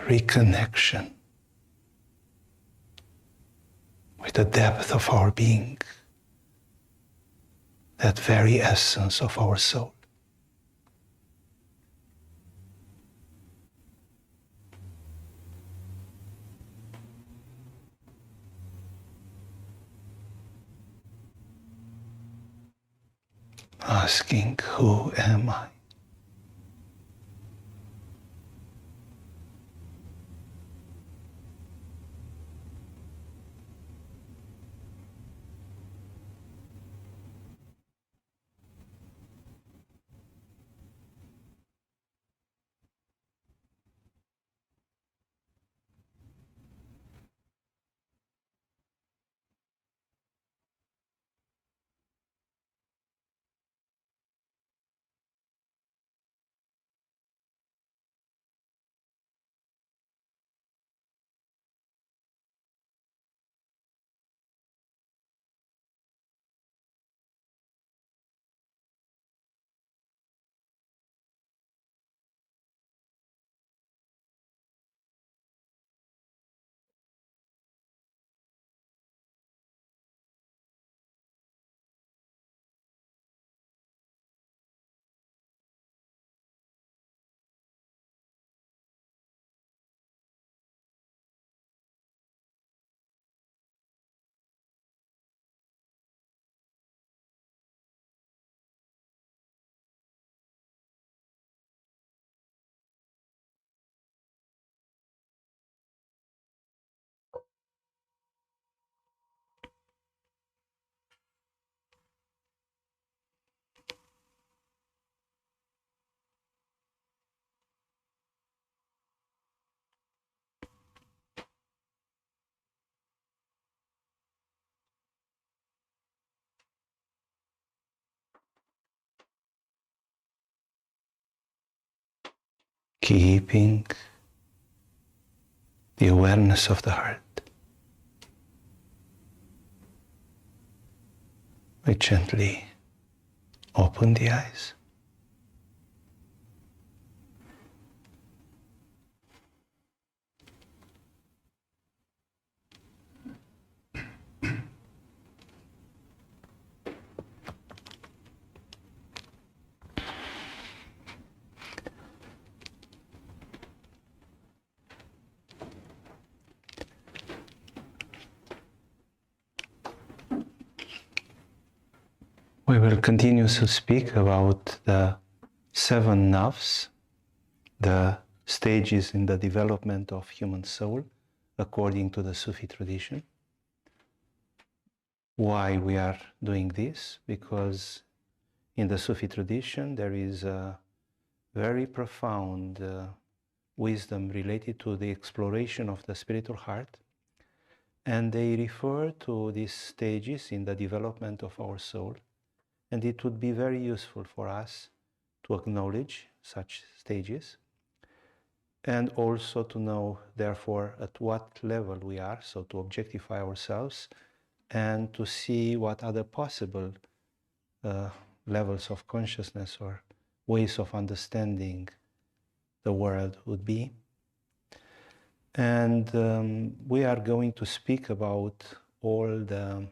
reconnection with the depth of our being, that very essence of our soul. Asking, who am I? Keeping the awareness of the heart. We gently open the eyes. We will continue to speak about the 7 nafs, the stages in the development of human soul, according to the Sufi tradition. Why we are doing this? Because in the Sufi tradition there is a very profound wisdom related to the exploration of the spiritual heart, and they refer to these stages in the development of our soul. And it would be very useful for us to acknowledge such stages and also to know, therefore, at what level we are, so to objectify ourselves and to see what other possible levels of consciousness or ways of understanding the world would be. And we are going to speak about all the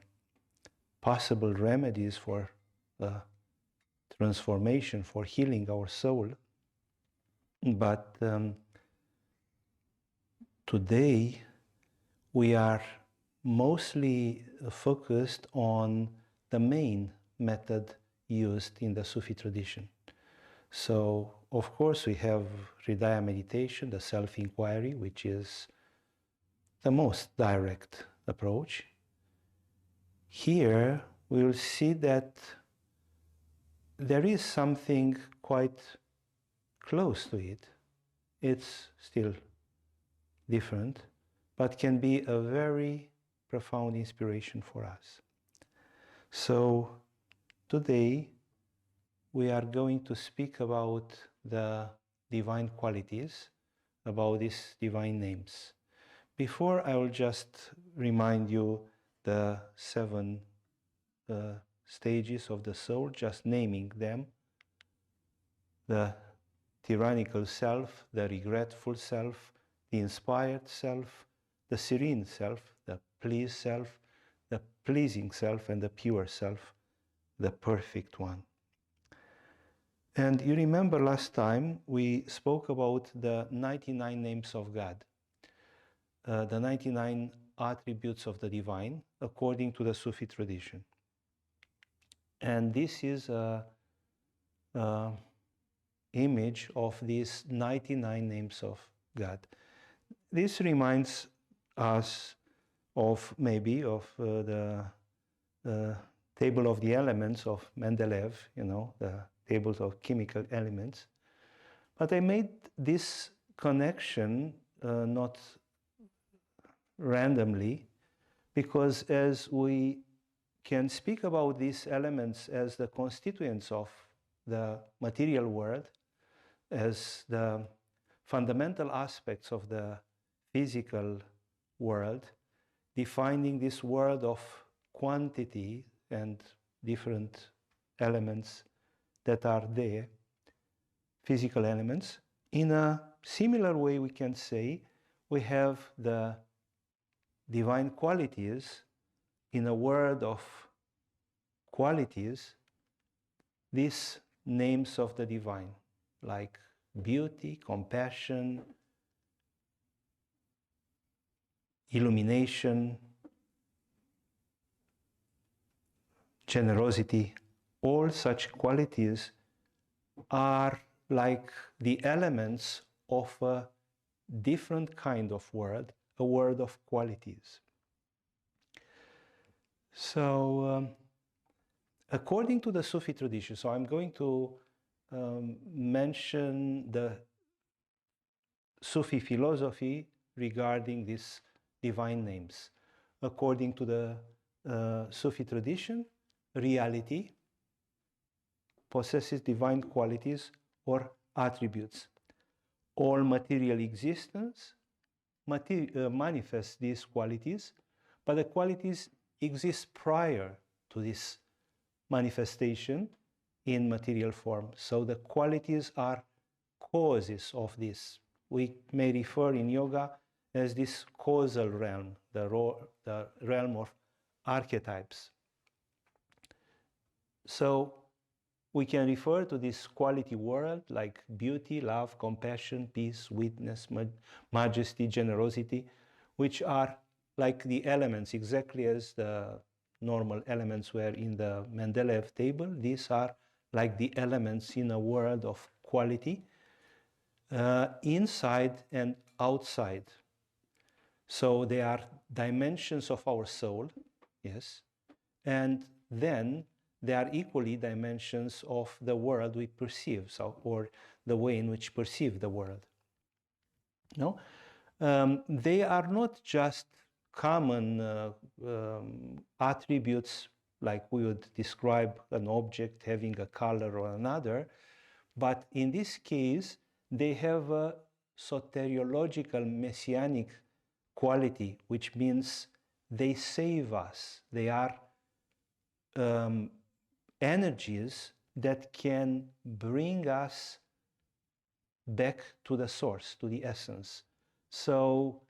possible remedies for transformation, for healing our soul. But today we are mostly focused on the main method used in the Sufi tradition. So, of course, we have Hridaya meditation, the self-inquiry, which is the most direct approach. Here we will see that there is something quite close to it. It's still different, but can be a very profound inspiration for us. So today we are going to speak about the divine qualities, about these divine names. Before, I will just remind you the 7 stages of the soul, just naming them: the tyrannical self, the regretful self, the inspired self, the serene self, the pleased self, the pleasing self, and the pure self, the perfect one. And you remember last time we spoke about the 99 names of God, the 99 attributes of the divine according to the Sufi tradition. And this is a image of these 99 names of God. This reminds us of maybe of the table of the elements of Mendeleev, the tables of chemical elements. But I made this connection not randomly, because as we can speak about these elements as the constituents of the material world, as the fundamental aspects of the physical world, defining this world of quantity and different elements that are there, physical elements. In a similar way, we can say we have the divine qualities in a world of qualities, these names of the divine, like beauty, compassion, illumination, generosity, all such qualities are like the elements of a different kind of world, a world of qualities. So, according to the Sufi tradition, so I'm going to mention the Sufi philosophy regarding these divine names. According to the Sufi tradition, reality possesses divine qualities or attributes. All material existence manifests these qualities, but the qualities exist prior to this manifestation in material form. So the qualities are causes of this. We may refer in yoga as this causal realm, the realm of archetypes. So we can refer to this quality world like beauty, love, compassion, peace, sweetness, majesty, generosity, which are like the elements, exactly as the normal elements were in the Mendeleev table. These are like the elements in a world of quality, inside and outside. So they are dimensions of our soul, yes, and then they are equally dimensions of the world we perceive, or the way in which we perceive the world. No, they are not just common attributes like we would describe an object having a color or another, but in this case they have a soteriological messianic quality, which means they save us. They are energies that can bring us back to the source, to the essence. So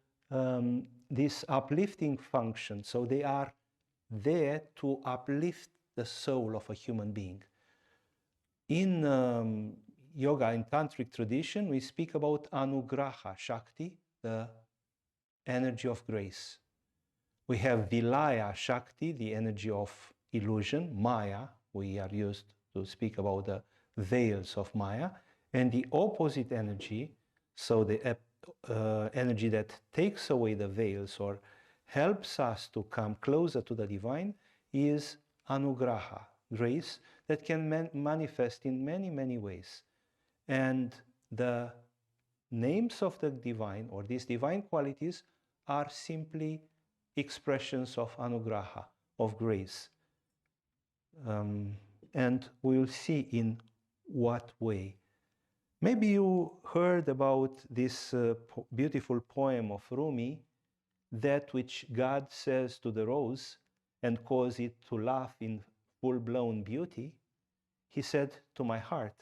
this uplifting function, so they are there to uplift the soul of a human being. In yoga and tantric tradition, we speak about anugraha, Shakti, the energy of grace. We have Vilaya, Shakti, the energy of illusion, Maya. We are used to speak about the veils of Maya. And the opposite energy, so the energy that takes away the veils or helps us to come closer to the divine, is Anugraha, grace, that can manifest in many, many ways. And the names of the divine, or these divine qualities, are simply expressions of Anugraha, of grace. And we'll see in what way. Maybe you heard about this beautiful poem of Rumi, that which God says to the rose and cause it to laugh in full-blown beauty, he said to my heart,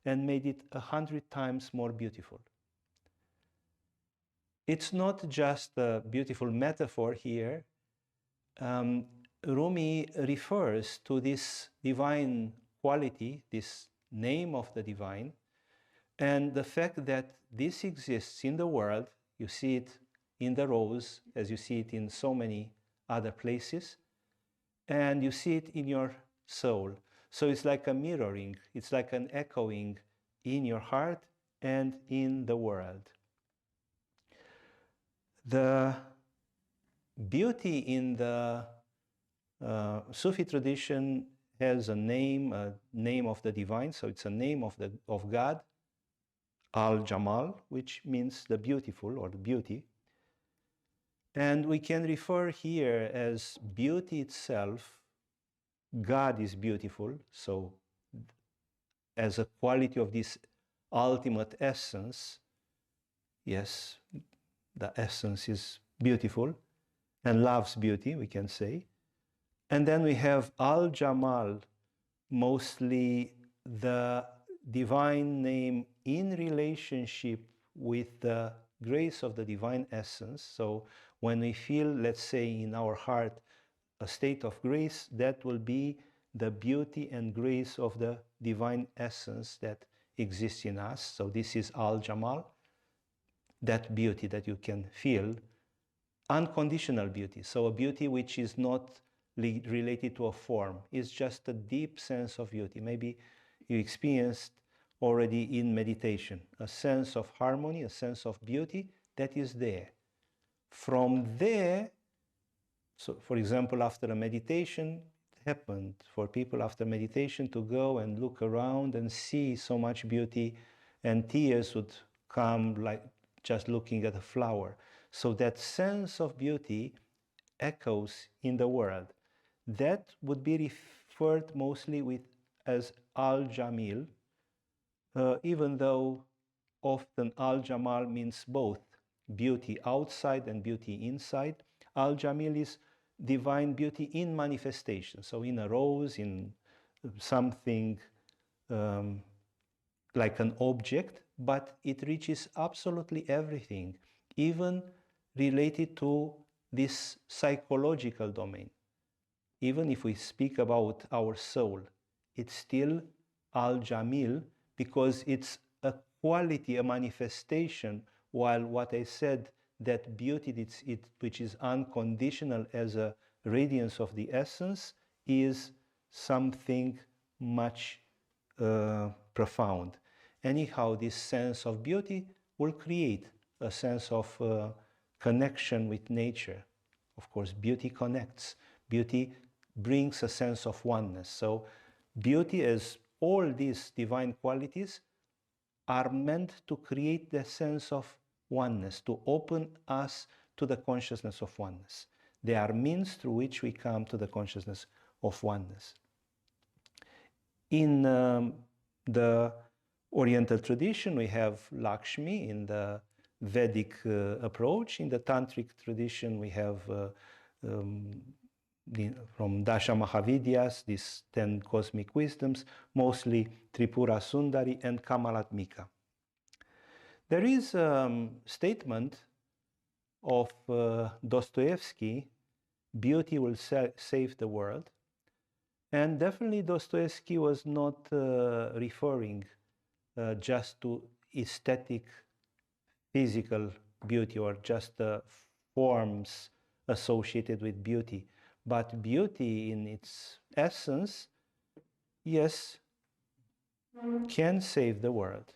and made it 100 times more beautiful. It's not just a beautiful metaphor here. Rumi refers to this divine quality, this name of the divine, and the fact that this exists in the world. You see it in the rose, as you see it in so many other places, and you see it in your soul. So it's like a mirroring, it's like an echoing in your heart and in the world. The beauty in the Sufi tradition has a name of the divine, so it's a name of God, Al-Jamal, which means the beautiful or the beauty. And we can refer here as beauty itself. God is beautiful, so as a quality of this ultimate essence, yes, the essence is beautiful and loves beauty, we can say. And then we have Al-Jamal, mostly the divine name in relationship with the grace of the divine essence. So when we feel, let's say, in our heart a state of grace, that will be the beauty and grace of the divine essence that exists in us. So this is Al-Jamal, that beauty that you can feel, unconditional beauty. So a beauty which is not related to a form. It's just a deep sense of beauty. Maybe you experienced already in meditation a sense of harmony, a sense of beauty that is there. From there, so for example, after a meditation, it happened for people after meditation to go and look around and see so much beauty, and tears would come like just looking at a flower. So that sense of beauty echoes in the world. That would be referred mostly as Al-Jamil, even though often Al-Jamal means both beauty outside and beauty inside. Al-Jamil is divine beauty in manifestation. So in a rose, in something like an object, but it reaches absolutely everything, even related to this psychological domain. Even if we speak about our soul, it's still Al-Jamil because it's a quality, a manifestation, while what I said, that beauty which is unconditional as a radiance of the essence, is something much profound. Anyhow, this sense of beauty will create a sense of connection with nature. Of course, beauty connects. Beauty brings a sense of oneness. So beauty, as all these divine qualities, are meant to create the sense of oneness, to open us to the consciousness of oneness. They are means through which we come to the consciousness of oneness. In the Oriental tradition, we have Lakshmi. In the Vedic approach, in the Tantric tradition, we have from Dasha Mahavidyas, these 10 cosmic wisdoms, mostly Tripura Sundari and Kamalatmika. There is a statement of Dostoevsky, beauty will save the world. And definitely Dostoevsky was not referring just to aesthetic, physical beauty or just the forms associated with beauty. But beauty in its essence, yes, can save the world.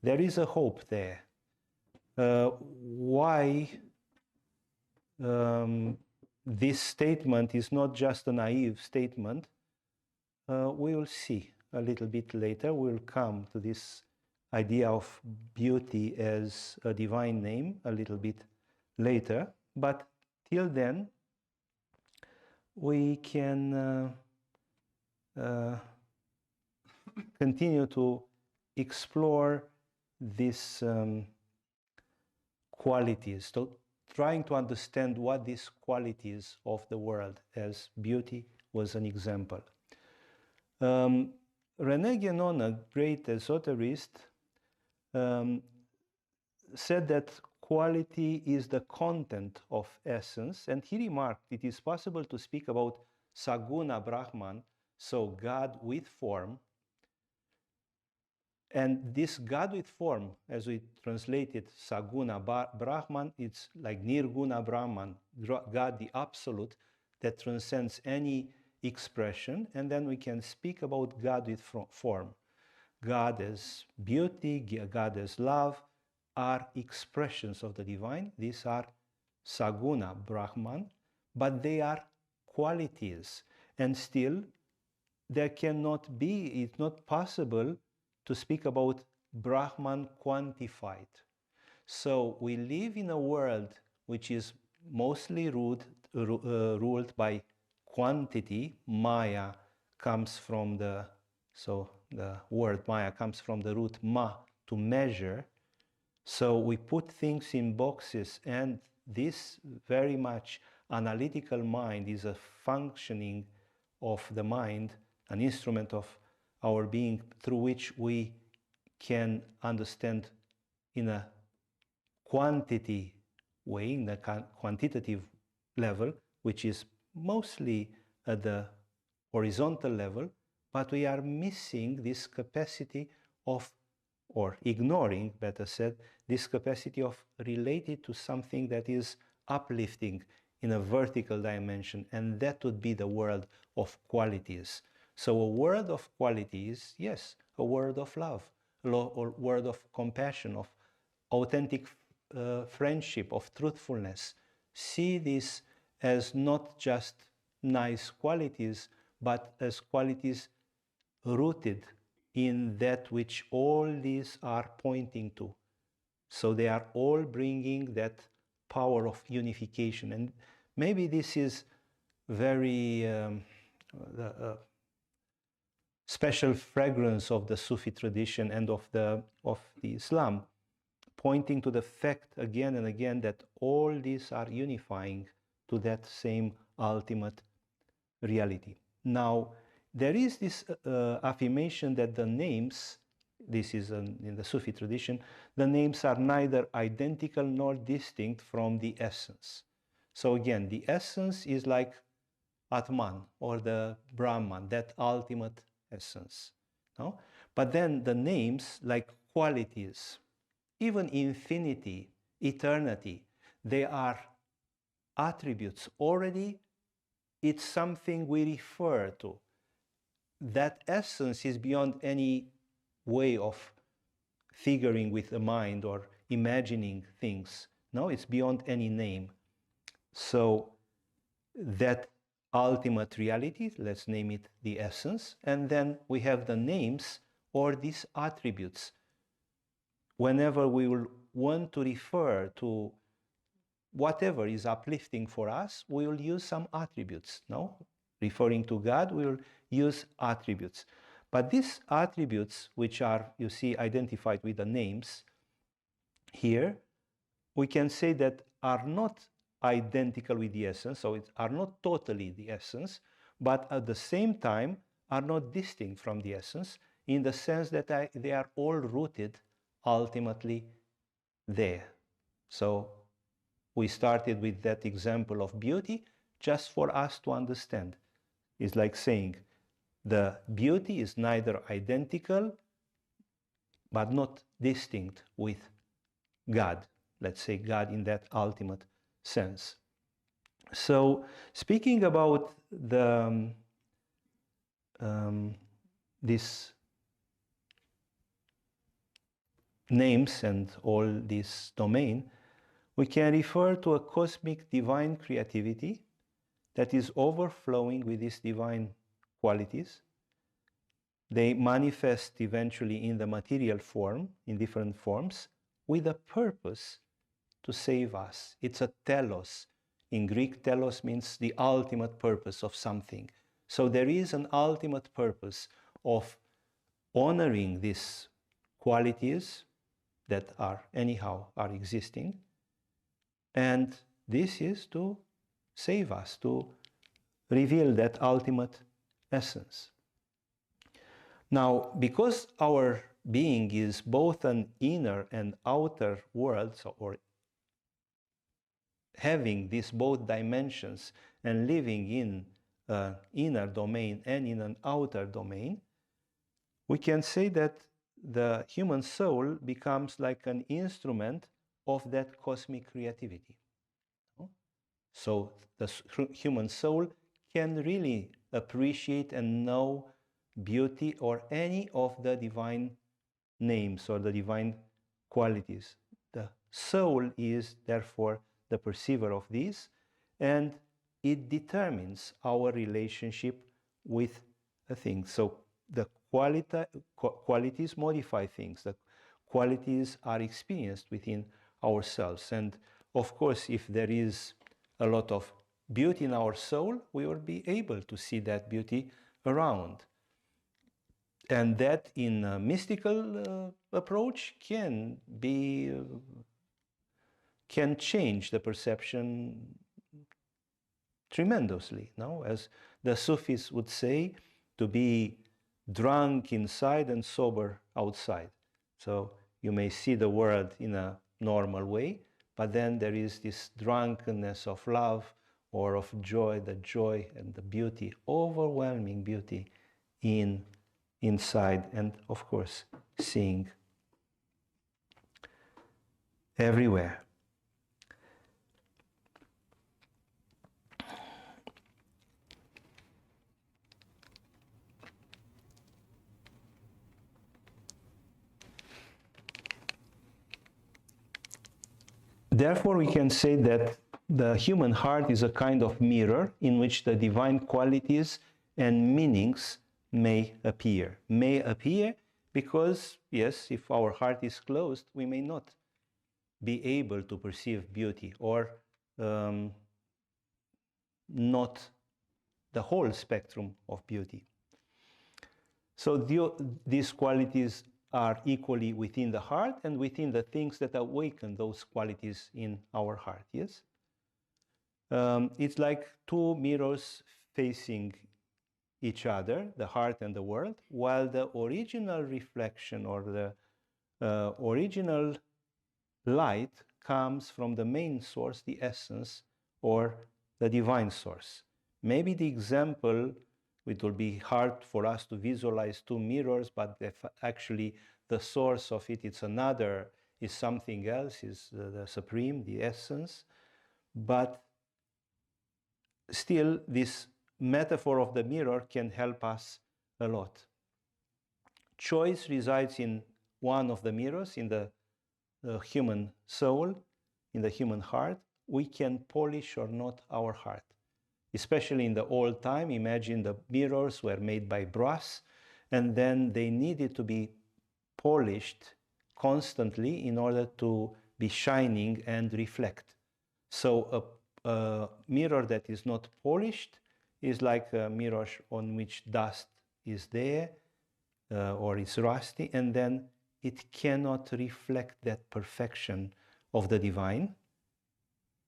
There is a hope there. Why this statement is not just a naive statement, we will see a little bit later. We'll come to this idea of beauty as a divine name a little bit later. But till then, we can continue to explore these qualities, so trying to understand what these qualities of the world, as beauty was an example. René Guénon, a great esoterist, said that quality is the content of essence. And he remarked, it is possible to speak about Saguna Brahman, so God with form. And this God with form, as we translate it, Saguna Brahman, it's like Nirguna Brahman, God the Absolute, that transcends any expression. And then we can speak about God with form. God as beauty, God as love, are expressions of the divine. These are Saguna Brahman, but they are qualities. And still, there cannot be, it's not possible to speak about Brahman quantified. So we live in a world which is mostly ruled by quantity. Maya comes from the word Maya comes from the root ma, to measure. So we put things in boxes, and this very much analytical mind is a functioning of the mind, an instrument of our being through which we can understand in a quantity way, in the quantitative level, which is mostly at the horizontal level, but we are missing this capacity of, or ignoring, better said, this capacity of related to something that is uplifting in a vertical dimension, and that would be the world of qualities. So a world of qualities, yes, a word of love, or word of compassion, of authentic friendship, of truthfulness. See this as not just nice qualities, but as qualities rooted in that which all these are pointing to. So they are all bringing that power of unification. And maybe this is very special fragrance of the Sufi tradition and of the Islam, pointing to the fact again and again that all these are unifying to that same ultimate reality. Now, there is this affirmation that the names, this is in the Sufi tradition, the names are neither identical nor distinct from the essence. So again, the essence is like Atman, or the Brahman, that ultimate essence. No? But then the names, like qualities, even infinity, eternity, they are attributes. Already, it's something we refer to. That essence is beyond any way of figuring with the mind or imagining things. No, it's beyond any name. So that ultimate reality, let's name it the essence, and then we have the names or these attributes. Whenever we will want to refer to whatever is uplifting for us, we will use some attributes, no? Referring to God, we will use attributes. But these attributes, which are, you see, identified with the names here, we can say that are not identical with the essence, so it are not totally the essence, but at the same time are not distinct from the essence, in the sense that they are all rooted ultimately there. So we started with that example of beauty just for us to understand. It's like saying the beauty is neither identical but not distinct with God. Let's say God in that ultimate sense. So speaking about the these names and all this domain, we can refer to a cosmic divine creativity that is overflowing with these divine qualities. They manifest eventually in the material form, in different forms, with a purpose to save us. It's a telos. In Greek, telos means the ultimate purpose of something. So there is an ultimate purpose of honoring these qualities that are existing. And this is to save us, to reveal that ultimate essence. Now, because our being is both an inner and outer world, or having these both dimensions and living in an inner domain and in an outer domain, we can say that the human soul becomes like an instrument of that cosmic creativity. So the human soul can really appreciate and know beauty or any of the divine names or the divine qualities. The soul is therefore the perceiver of these, and it determines our relationship with a thing. So the qualities modify things. The qualities are experienced within ourselves. And of course, if there is a lot of beauty in our soul, we will be able to see that beauty around. And that in a mystical approach can change the perception tremendously. No? As the Sufis would say, to be drunk inside and sober outside. So you may see the world in a normal way, but then there is this drunkenness of love or of joy, the joy and the beauty, overwhelming beauty inside, and of course seeing everywhere. Therefore, we can say that the human heart is a kind of mirror in which the divine qualities and meanings may appear. May appear because, yes, if our heart is closed, we may not be able to perceive beauty or not the whole spectrum of beauty. So these qualities are equally within the heart and within the things that awaken those qualities in our heart, yes? It's like two mirrors facing each other, the heart and the world, while the original reflection or the original light comes from the main source, the essence, or the divine source. Maybe the example, it will be hard for us to visualize two mirrors, but if actually the source of it is another, is something else, is the supreme, the essence. But still, this metaphor of the mirror can help us a lot. Choice resides in one of the mirrors, in the human soul, in the human heart. We can polish or not our heart. Especially in the old time, imagine the mirrors were made by brass, and then they needed to be polished constantly in order to be shining and reflect. So a mirror that is not polished is like a mirror on which dust is there or is rusty, and then it cannot reflect that perfection of the divine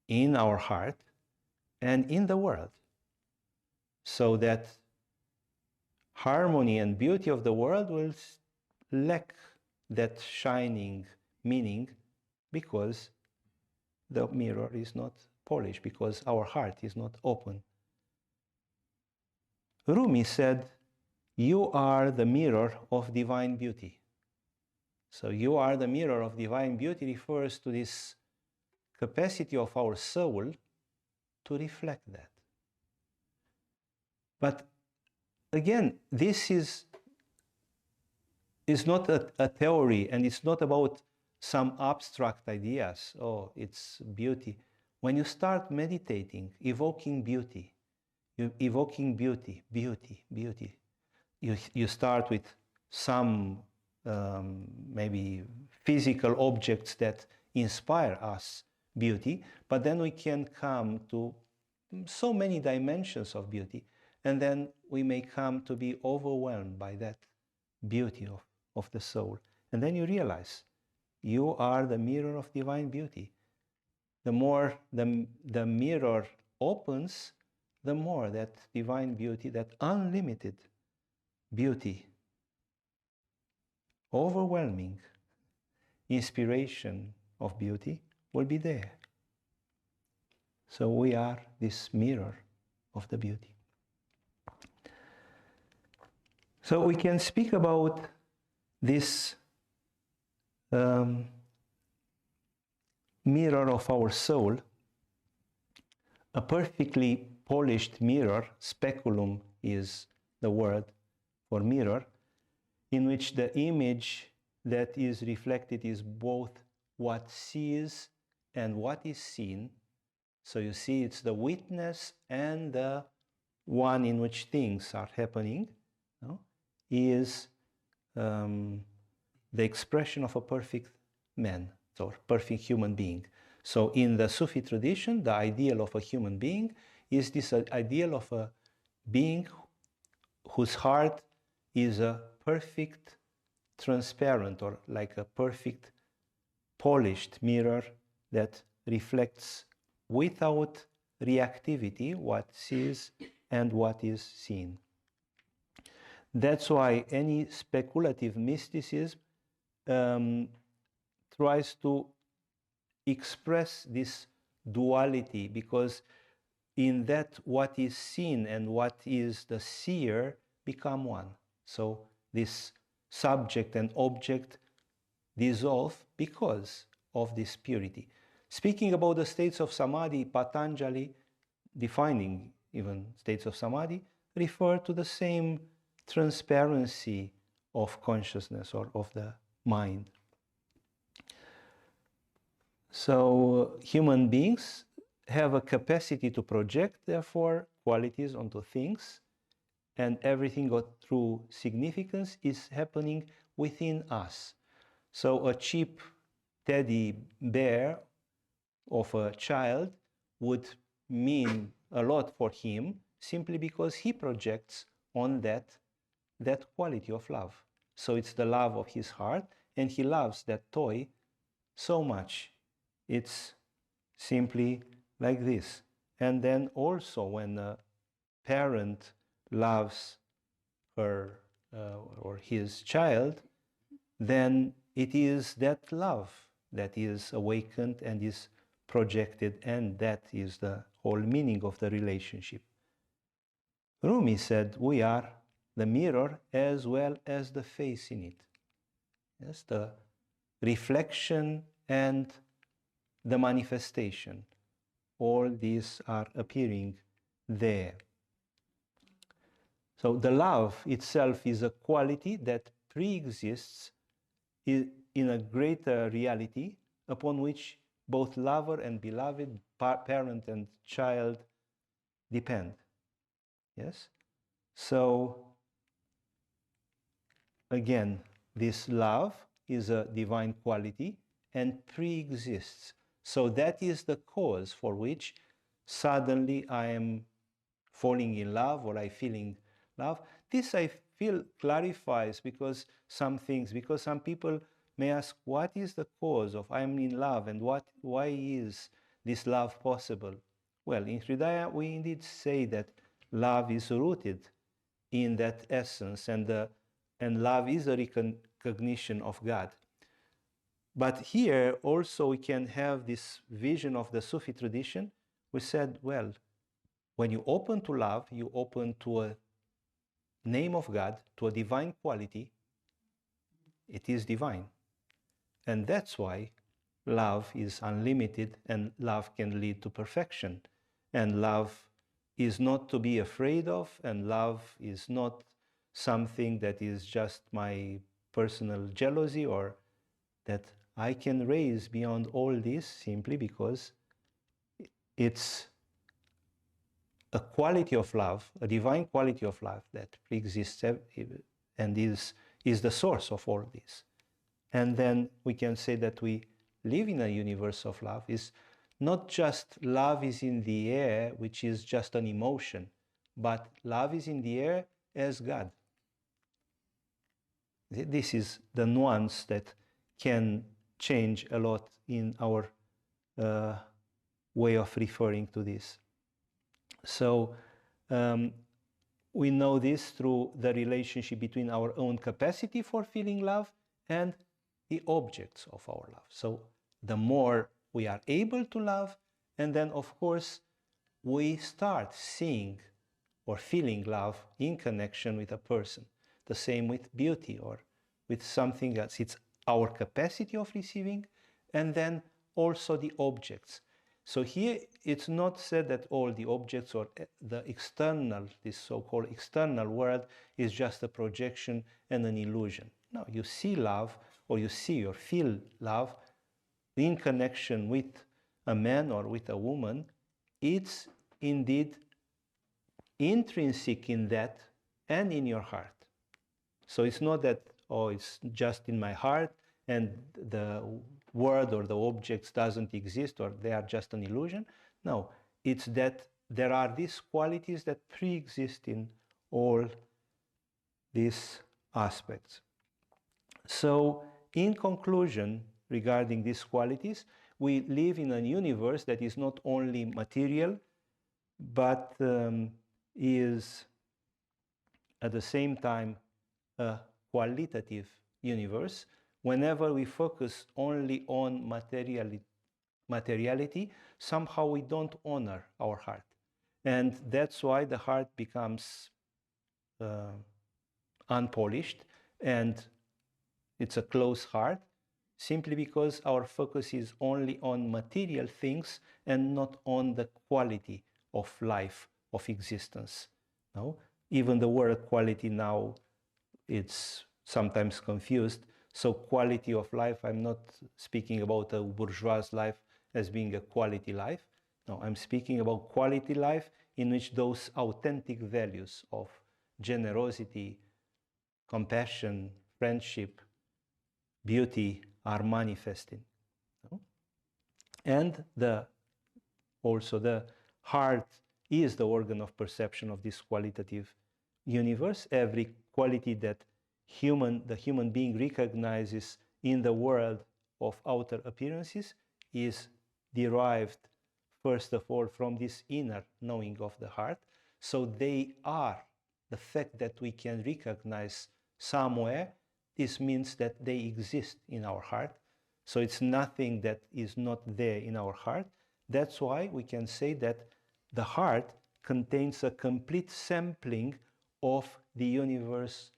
in our heart and in the world. So that harmony and beauty of the world will lack that shining meaning because the mirror is not polished, because our heart is not open. Rumi said, "You are the mirror of divine beauty." So you are the mirror of divine beauty refers to this capacity of our soul to reflect that. But again, this is not a theory, and it's not about some abstract ideas. Oh, it's beauty. When you start meditating, evoking beauty, you start with some maybe physical objects that inspire us beauty, but then we can come to so many dimensions of beauty, and then we may come to be overwhelmed by that beauty of the soul. And then you realize you are the mirror of divine beauty. The more the mirror opens, the more that divine beauty, that unlimited beauty, overwhelming inspiration of beauty will be there. So we are this mirror of the beauty. So we can speak about this mirror of our soul, a perfectly polished mirror, speculum is the word for mirror, in which the image that is reflected is both what sees and what is seen. So you see, it's the witness and the one in which things are happening, is the expression of a perfect man or perfect human being. So in the Sufi tradition, the ideal of a human being is this ideal of a being whose heart is a perfect, transparent, or like a perfect, polished mirror that reflects without reactivity what sees and what is seen. That's why any speculative mysticism tries to express this duality, because in that what is seen and what is the seer become one. So this subject and object dissolve because of this purity. Speaking about the states of samadhi, Patanjali, defining even states of samadhi, refer to the same transparency of consciousness or of the mind. So human beings have a capacity to project, therefore, qualities onto things, and everything through significance is happening within us. So a cheap teddy bear of a child would mean a lot for him simply because he projects on that quality of love. So it's the love of his heart, and he loves that toy so much. It's simply like this. And then also when a parent loves her or his child, then it is that love that is awakened and is projected, and that is the whole meaning of the relationship. Rumi said, we are the mirror as well as the face in it. Yes, the reflection and the manifestation. All these are appearing there. So the love itself is a quality that pre-exists in a greater reality upon which both lover and beloved, parent and child depend. Yes? So again, this love is a divine quality and pre-exists. So that is the cause for which suddenly I am falling in love or I feeling love. This I feel clarifies because some people may ask, what is the cause of I am in love, and why is this love possible? Well, in Hridaya we indeed say that love is rooted in that essence, and love is a recognition of God. But here also we can have this vision of the Sufi tradition. We said, well, when you open to love, you open to a name of God, to a divine quality. It is divine. And that's why love is unlimited, and love can lead to perfection. And love is not to be afraid of, and love is not something that is just my personal jealousy, or that I can raise beyond all this simply because it's a quality of love, a divine quality of love that exists and is the source of all this. And then we can say that we live in a universe of love. Is not just love is in the air, which is just an emotion, but love is in the air as God. This is the nuance that can change a lot in our way of referring to this. So we know this through the relationship between our own capacity for feeling love and the objects of our love. So the more we are able to love, And then, of course, we start seeing or feeling love in connection with a person. The same with beauty or with something else. It's our capacity of receiving, and then also the objects. So here it's not said that all the objects or the external, this so-called external world, is just a projection and an illusion. No, you see love, or you see or feel love in connection with a man or with a woman. It's indeed intrinsic in that and in your heart. So it's not that, oh, it's just in my heart and the word or the objects doesn't exist or they are just an illusion. No, it's that there are these qualities that pre-exist in all these aspects. So in conclusion, regarding these qualities, we live in a universe that is not only material, but is at the same time a qualitative universe. Whenever we focus only on materiality, somehow we don't honor our heart. And that's why the heart becomes unpolished and it's a closed heart, simply because our focus is only on material things and not on the quality of life, of existence. No? Even the word quality now, it's sometimes confused. So quality of life, I'm not speaking about a bourgeois life as being a quality life. No, I'm speaking about quality life in which those authentic values of generosity, compassion, friendship, beauty are manifesting. No? And also the heart is the organ of perception of this qualitative universe. Every quality that the human being recognizes in the world of outer appearances is derived, first of all, from this inner knowing of the heart. So they are the fact that we can recognize somewhere. This means that they exist in our heart. So it's nothing that is not there in our heart. That's why we can say that the heart contains a complete sampling of the universe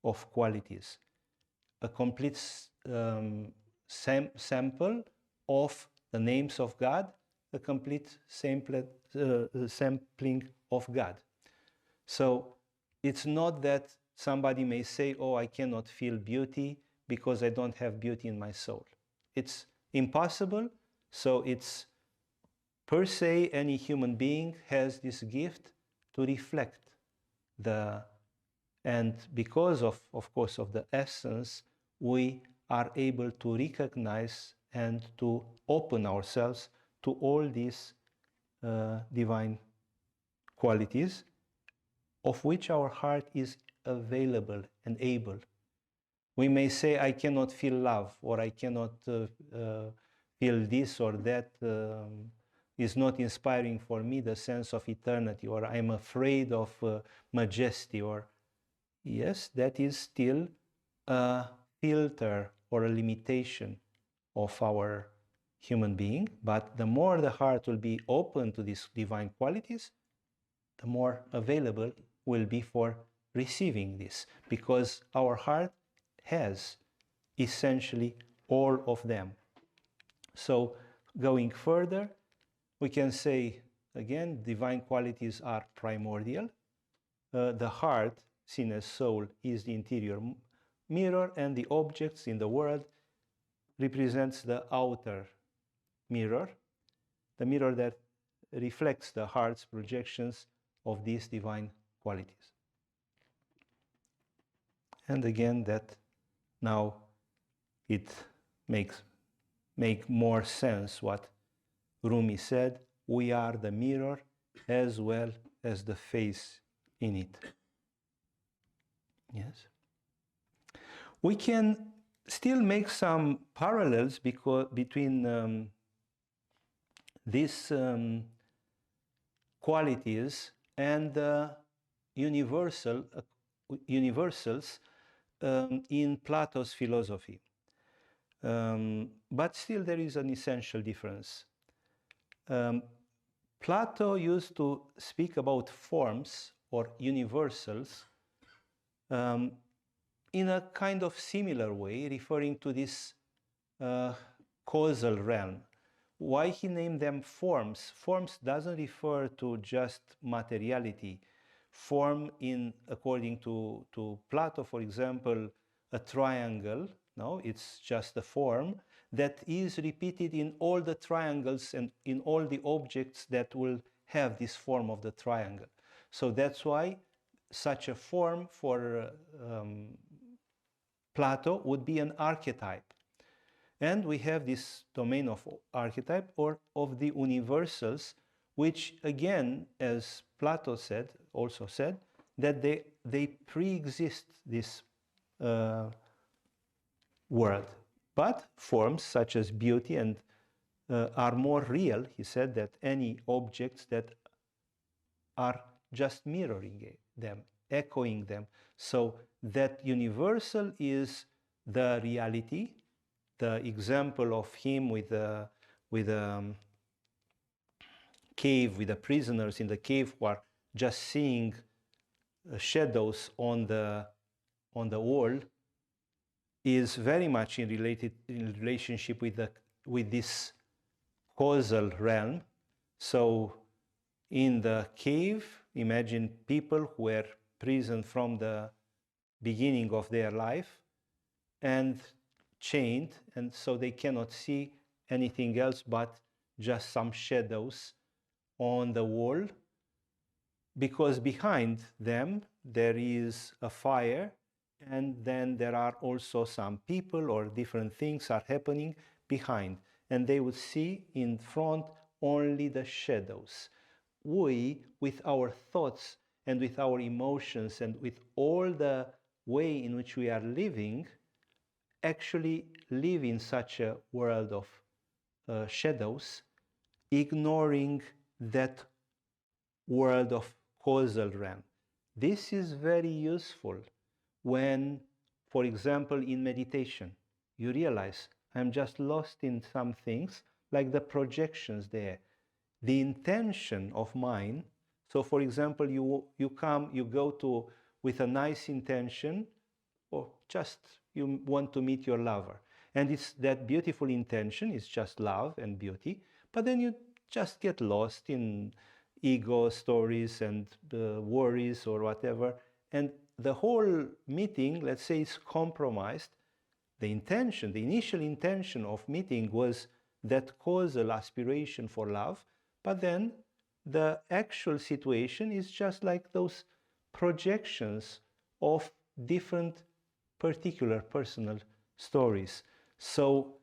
of qualities, a complete sample of the names of God, a complete sampling of God. So it's not that somebody may say, oh, I cannot feel beauty because I don't have beauty in my soul. It's impossible. So it's per se, any human being has this gift to reflect and because of course, of the essence, we are able to recognize and to open ourselves to all these divine qualities, of which our heart is available and able. We may say, I cannot feel love, or I cannot feel this or that is not inspiring for me the sense of eternity, or I'm afraid of majesty, or yes, that is still a filter or a limitation of our human being. But the more the heart will be open to these divine qualities, the more available will be for receiving this, because our heart has essentially all of them. So going further, we can say again, divine qualities are primordial. The heart, seen as soul, is the interior mirror, and the objects in the world represents the outer mirror, the mirror that reflects the heart's projections of these divine qualities. And again, that now it makes more sense what Rumi said, we are the mirror as well as the face in it. Yes. We can still make some parallels between these qualities and the universals in Plato's philosophy. But still there is an essential difference. Plato used to speak about forms or universals in a kind of similar way, referring to this causal realm. Why he named them forms? Forms doesn't refer to just materiality. Form according to Plato, for example, a triangle, no, it's just a form that is repeated in all the triangles and in all the objects that will have this form of the triangle. So that's why such a form for Plato would be an archetype. And we have this domain of archetype or of the universals, which again, as Plato also said, that they pre-exist this world. But forms such as beauty and are more real. He said that any objects that are just mirroring them, echoing them. So that universal is the reality. The example of him with a cave, with the prisoners in the cave who are just seeing shadows on the wall, is very much in relationship with this causal realm. So in the cave, imagine people who were prisoned from the beginning of their life and chained, and so they cannot see anything else but just some shadows on the wall, because behind them there is a fire, and then there are also some people or different things are happening behind, and they would see in front only the shadows. We, with our thoughts and with our emotions and with all the way in which we are living, actually live in such a world of shadows, ignoring that world of causal realm. This is very useful when, for example, in meditation, you realize I'm just lost in some things, like the projections there, the intention of mine. So, for example, you go to with a nice intention, or just you want to meet your lover, and it's that beautiful intention is just love and beauty, but then you just get lost in ego stories and worries or whatever, and the whole meeting, let's say, is compromised. The intention, the initial intention of meeting was that causal aspiration for love, but then the actual situation is just like those projections of different particular personal stories. So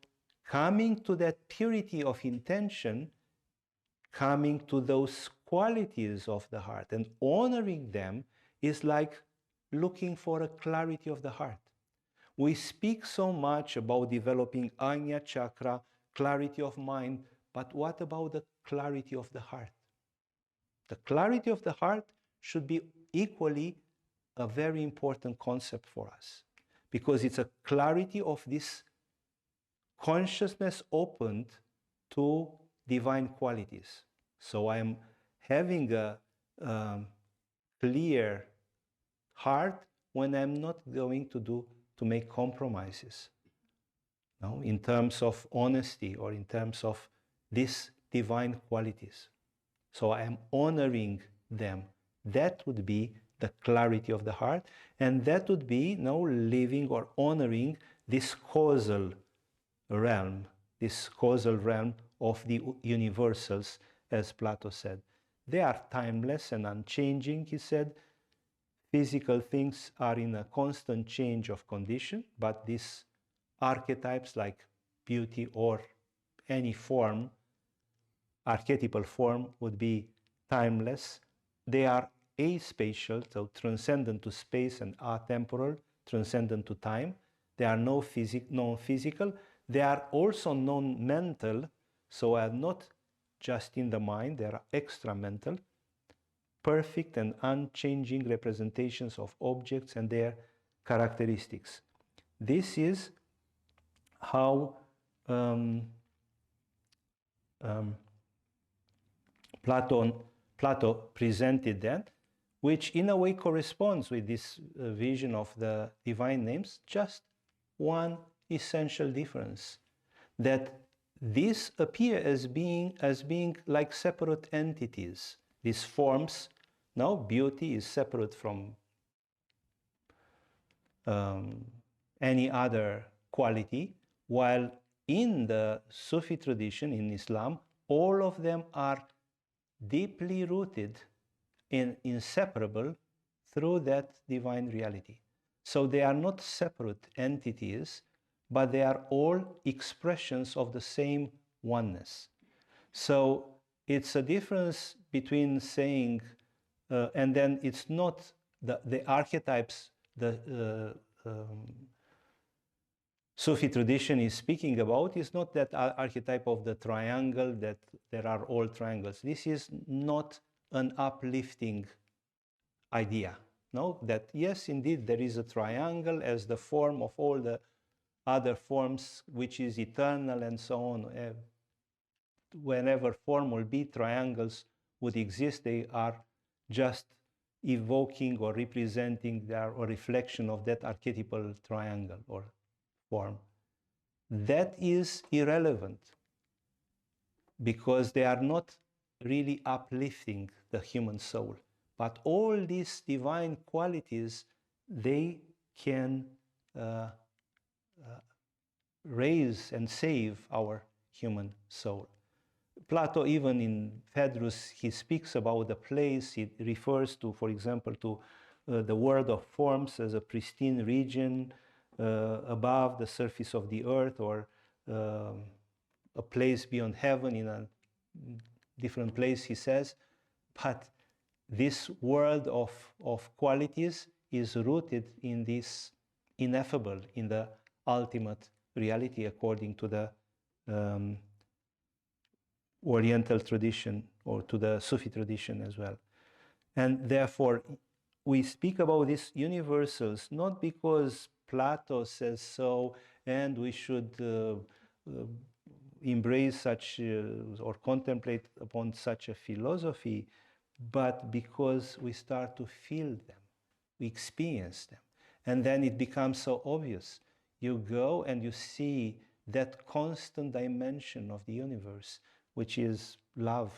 coming to that purity of intention, coming to those qualities of the heart and honoring them is like looking for a clarity of the heart. We speak so much about developing Ajna chakra, clarity of mind, but what about the clarity of the heart? The clarity of the heart should be equally a very important concept for us, because it's a clarity of this consciousness opened to divine qualities. So I am having a clear heart when I'm not going to make compromises, no, in terms of honesty or in terms of these divine qualities. So I am honoring them. That would be the clarity of the heart, and that would be now living or honoring this causal realm of the universals, as Plato said. They are timeless and unchanging, he said. Physical things are in a constant change of condition, but these archetypes like beauty or any form, archetypal form, would be timeless. They are aspatial, so transcendent to space, and atemporal, transcendent to time. They are non-physical. They are also non-mental, so are not just in the mind, they are extra-mental. Perfect and unchanging representations of objects and their characteristics. This is how Plato presented that, which in a way corresponds with this vision of the divine names, just one essential difference, that these appear as being like separate entities. These forms, now beauty is separate from any other quality, while in the Sufi tradition, in Islam, all of them are deeply rooted and inseparable through that divine reality. So they are not separate entities, but they are all expressions of the same oneness. So it's a difference between saying, and then it's not the archetypes the Sufi tradition is speaking about is not that archetype of the triangle, that there are all triangles. This is not an uplifting idea. No, that yes, indeed, there is a triangle as the form of all the other forms, which is eternal and so on. Whenever form will be, triangles would exist. They are just evoking or representing a reflection of that archetypal triangle or form. That is irrelevant because they are not really uplifting the human soul. But all these divine qualities, they can raise and save our human soul. Plato, even in Phaedrus, he speaks about the place. He refers to, for example, to the world of forms as a pristine region above the surface of the earth, or a place beyond heaven, in a different place, he says. But this world of qualities is rooted in this ineffable, in the ultimate reality, according to the Oriental tradition, or to the Sufi tradition as well. And therefore, we speak about these universals not because Plato says so and we should embrace such or contemplate upon such a philosophy, but because we start to feel them, we experience them. And then it becomes so obvious. You go and you see that constant dimension of the universe, which is love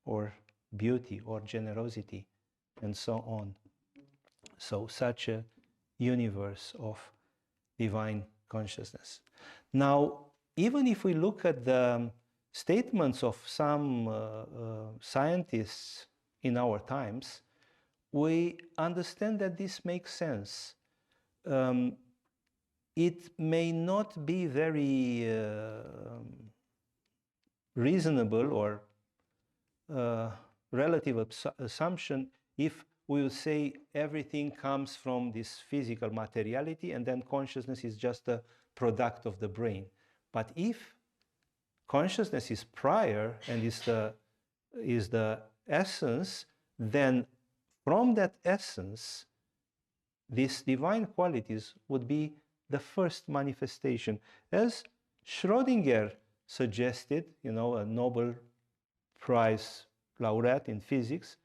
or beauty or generosity and so on. So such a universe of divine consciousness. Now, even if we look at the statements of some scientists in our times, we understand that this makes sense. It may not be very reasonable or relative assumption if we will say everything comes from this physical materiality and then consciousness is just a product of the brain. But if consciousness is prior and is the essence, then from that essence, these divine qualities would be the first manifestation. As Schrödinger suggested, a Nobel Prize laureate in physics,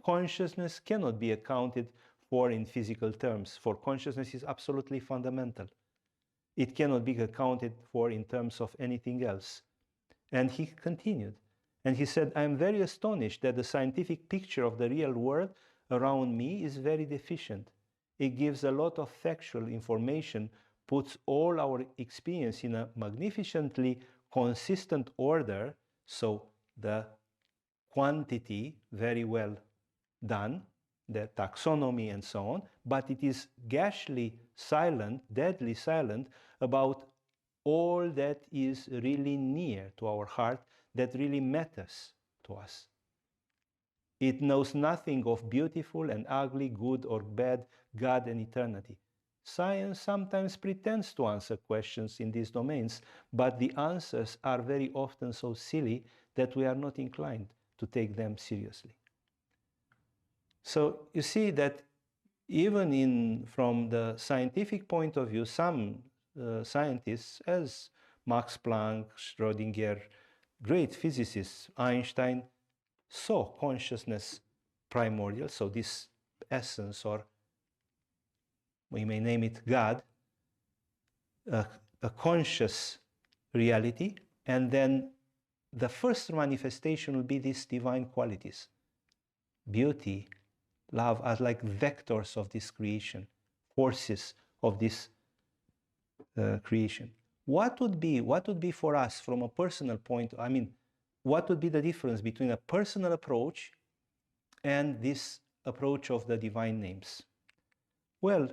consciousness cannot be accounted for in physical terms, for consciousness is absolutely fundamental. It cannot be accounted for in terms of anything else. And he continued, and he said, I am very astonished that the scientific picture of the real world around me is very deficient. It gives a lot of factual information, puts all our experience in a magnificently consistent order, so the quantity very well done, the taxonomy and so on, but it is ghastly silent, deadly silent about all that is really near to our heart, that really matters to us. It knows nothing of beautiful and ugly, good or bad, God and eternity. Science sometimes pretends to answer questions in these domains, but the answers are very often so silly that we are not inclined to take them seriously. So you see that even from the scientific point of view, some scientists, as Max Planck, Schrödinger, great physicists, Einstein, So consciousness primordial, so this essence, or we may name it God, a conscious reality, and then the first manifestation will be these divine qualities, beauty, love, as like vectors of this creation, forces of this creation. What would be for us from a personal point? I mean, what would be the difference between a personal approach and this approach of the divine names? Well,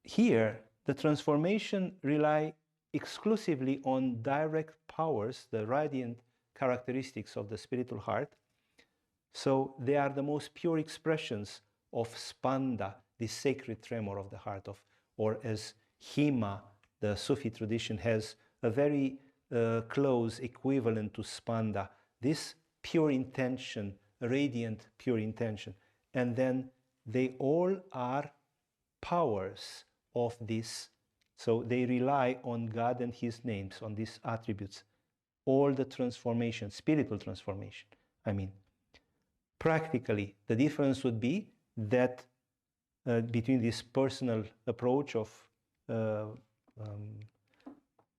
here the transformation rely exclusively on direct powers, the radiant characteristics of the spiritual heart. So they are the most pure expressions of spanda, the sacred tremor of the heart, of, or as Hima, the Sufi tradition has a very close equivalent to spanda, this pure intention, radiant pure intention. And then they all are powers of this. So they rely on God and His names, on these attributes, all the transformation, spiritual transformation, I mean. Practically, the difference would be that between this personal approach of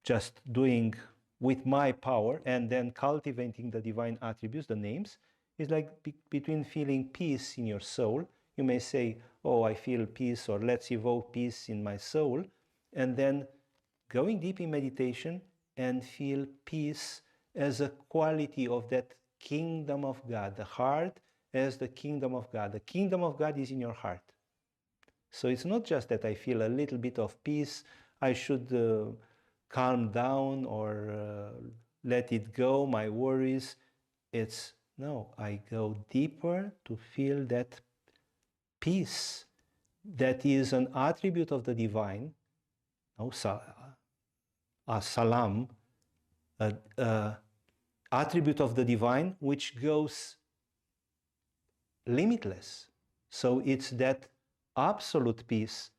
just doing with my power and then cultivating the divine attributes, the names, is like between feeling peace in your soul. You may say, oh, I feel peace, or let's evoke peace in my soul, and then going deep in meditation and feel peace as a quality of that kingdom of God, the heart as the kingdom of God. The kingdom of God is in your heart. So it's not just that I feel a little bit of peace, I should calm down or let it go, my worries. It's, no, I go deeper to feel that peace that is an attribute of the divine, a salam, attribute of the divine which goes limitless. So it's that absolute peace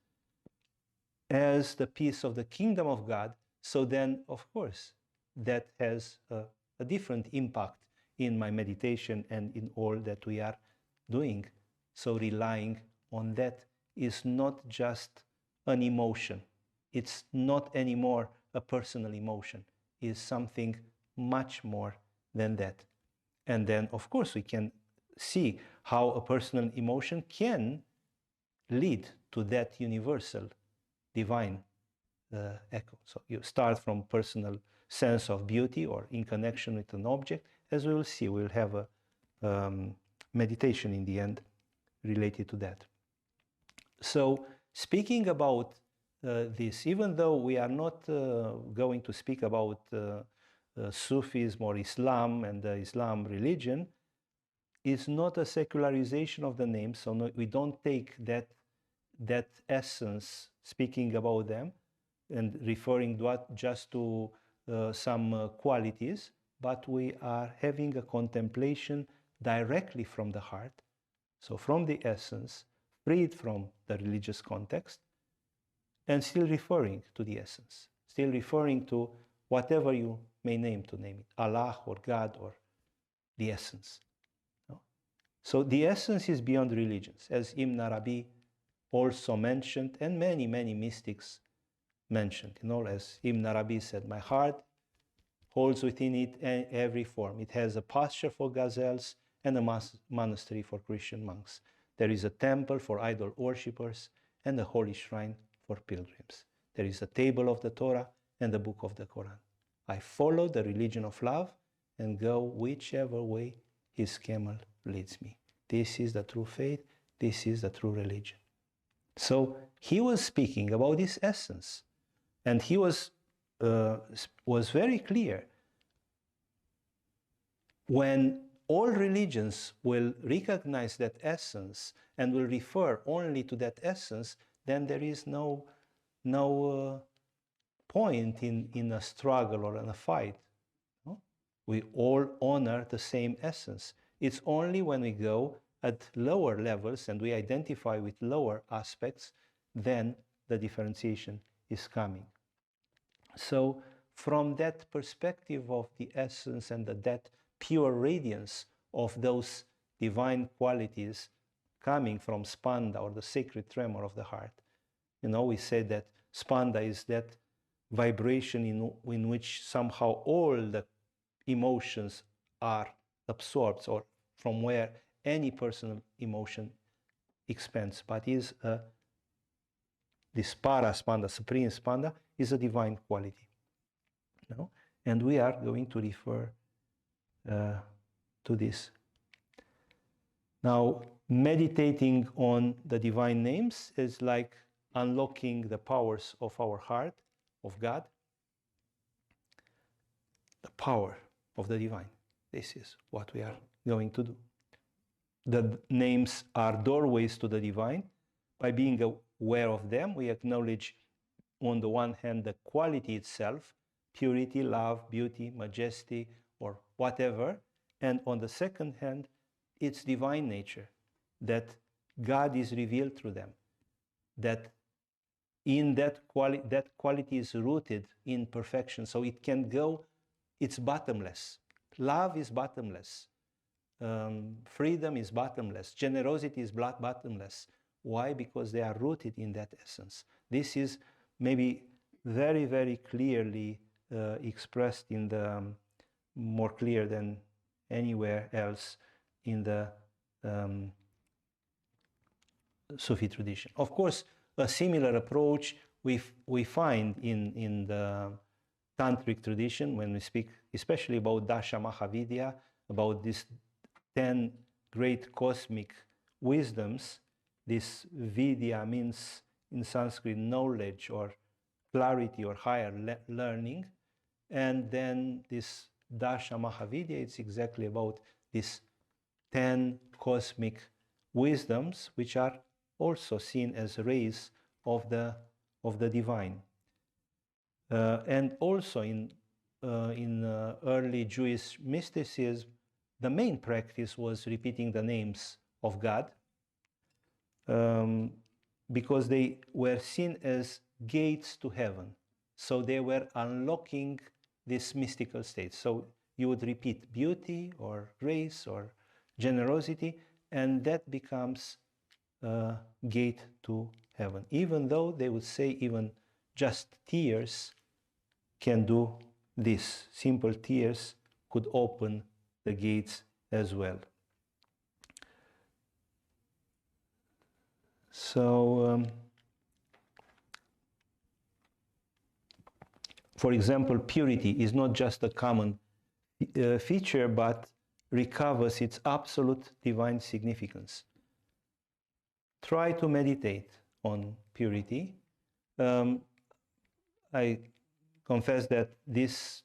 as the peace of the kingdom of God. So then, of course, that has a different impact in my meditation and in all that we are doing. So relying on that is not just an emotion. It's not anymore a personal emotion. It's something much more than that. And then, of course, we can see how a personal emotion can lead to that universal divine echo. So you start from personal sense of beauty or in connection with an object. As we will see, we'll have a meditation in the end related to that. So speaking about this, even though we are not going to speak about Sufism or Islam and the Islam religion, it's not a secularization of the names, so no, we don't take that essence, speaking about them and referring just to some qualities, but we are having a contemplation directly from the heart, so from the essence, freed from the religious context, and still referring to the essence, still referring to whatever you may name to name it, Allah or God or the essence. So the essence is beyond religions, as Ibn Arabi also mentioned, and many, many mystics mentioned. As Ibn Arabi said, my heart holds within it every form. It has a pasture for gazelles and a monastery for Christian monks. There is a temple for idol worshippers and a holy shrine for pilgrims. There is a table of the Torah and the book of the Quran. I follow the religion of love and go whichever way his camel leads me. This is the true faith. This is the true religion. So he was speaking about this essence, and he was very clear. When all religions will recognize that essence and will refer only to that essence, then there is no point in a struggle or in a fight. No? We all honor the same essence. It's only when we go at lower levels and we identify with lower aspects, then the differentiation is coming. So from that perspective of the essence and that pure radiance of those divine qualities coming from spanda, or the sacred tremor of the heart. You know, we said that spanda is that vibration in which somehow all the emotions are absorbed, or from where any personal emotion expands, but is this para spanda, supreme spanda, is a divine quality. No? And we are going to refer to this. Now, meditating on the divine names is like unlocking the powers of our heart, of God, the power of the divine. This is what we are going to do. The names are doorways to the divine. By being aware of them, we acknowledge, on the one hand, the quality itself, purity, love, beauty, majesty, or whatever, and on the second hand, its divine nature, that God is revealed through them, that in that quality is rooted in perfection, so it can go, it's bottomless. Love is bottomless. Freedom is bottomless. Generosity is bottomless. Why? Because they are rooted in that essence. This is maybe very, very clearly expressed in the, more clear than anywhere else in the Sufi tradition. Of course, a similar approach we find in the Tantric tradition when we speak especially about Dasha Mahavidya, about these 10 great cosmic wisdoms. This Vidya means in Sanskrit knowledge or clarity or higher learning. And then this Dasha Mahavidya, it's exactly about these 10 cosmic wisdoms, which are also seen as rays of the divine. And also in early Jewish mysticism, the main practice was repeating the names of God, because they were seen as gates to heaven. So they were unlocking this mystical state. So you would repeat beauty or grace or generosity, and that becomes a gate to heaven. Even though they would say even just tears can do this. Simple tears could open the gates as well. So, for example, purity is not just a common feature, but recovers its absolute divine significance. Try to meditate on purity. I confess that this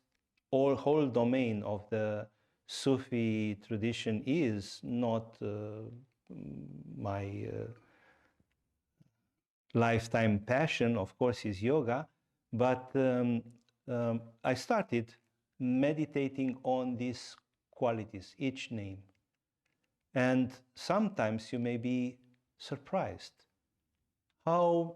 whole domain of the Sufi tradition is not my lifetime passion. Of course, is yoga, but I started meditating on these qualities, each name. And sometimes you may be surprised how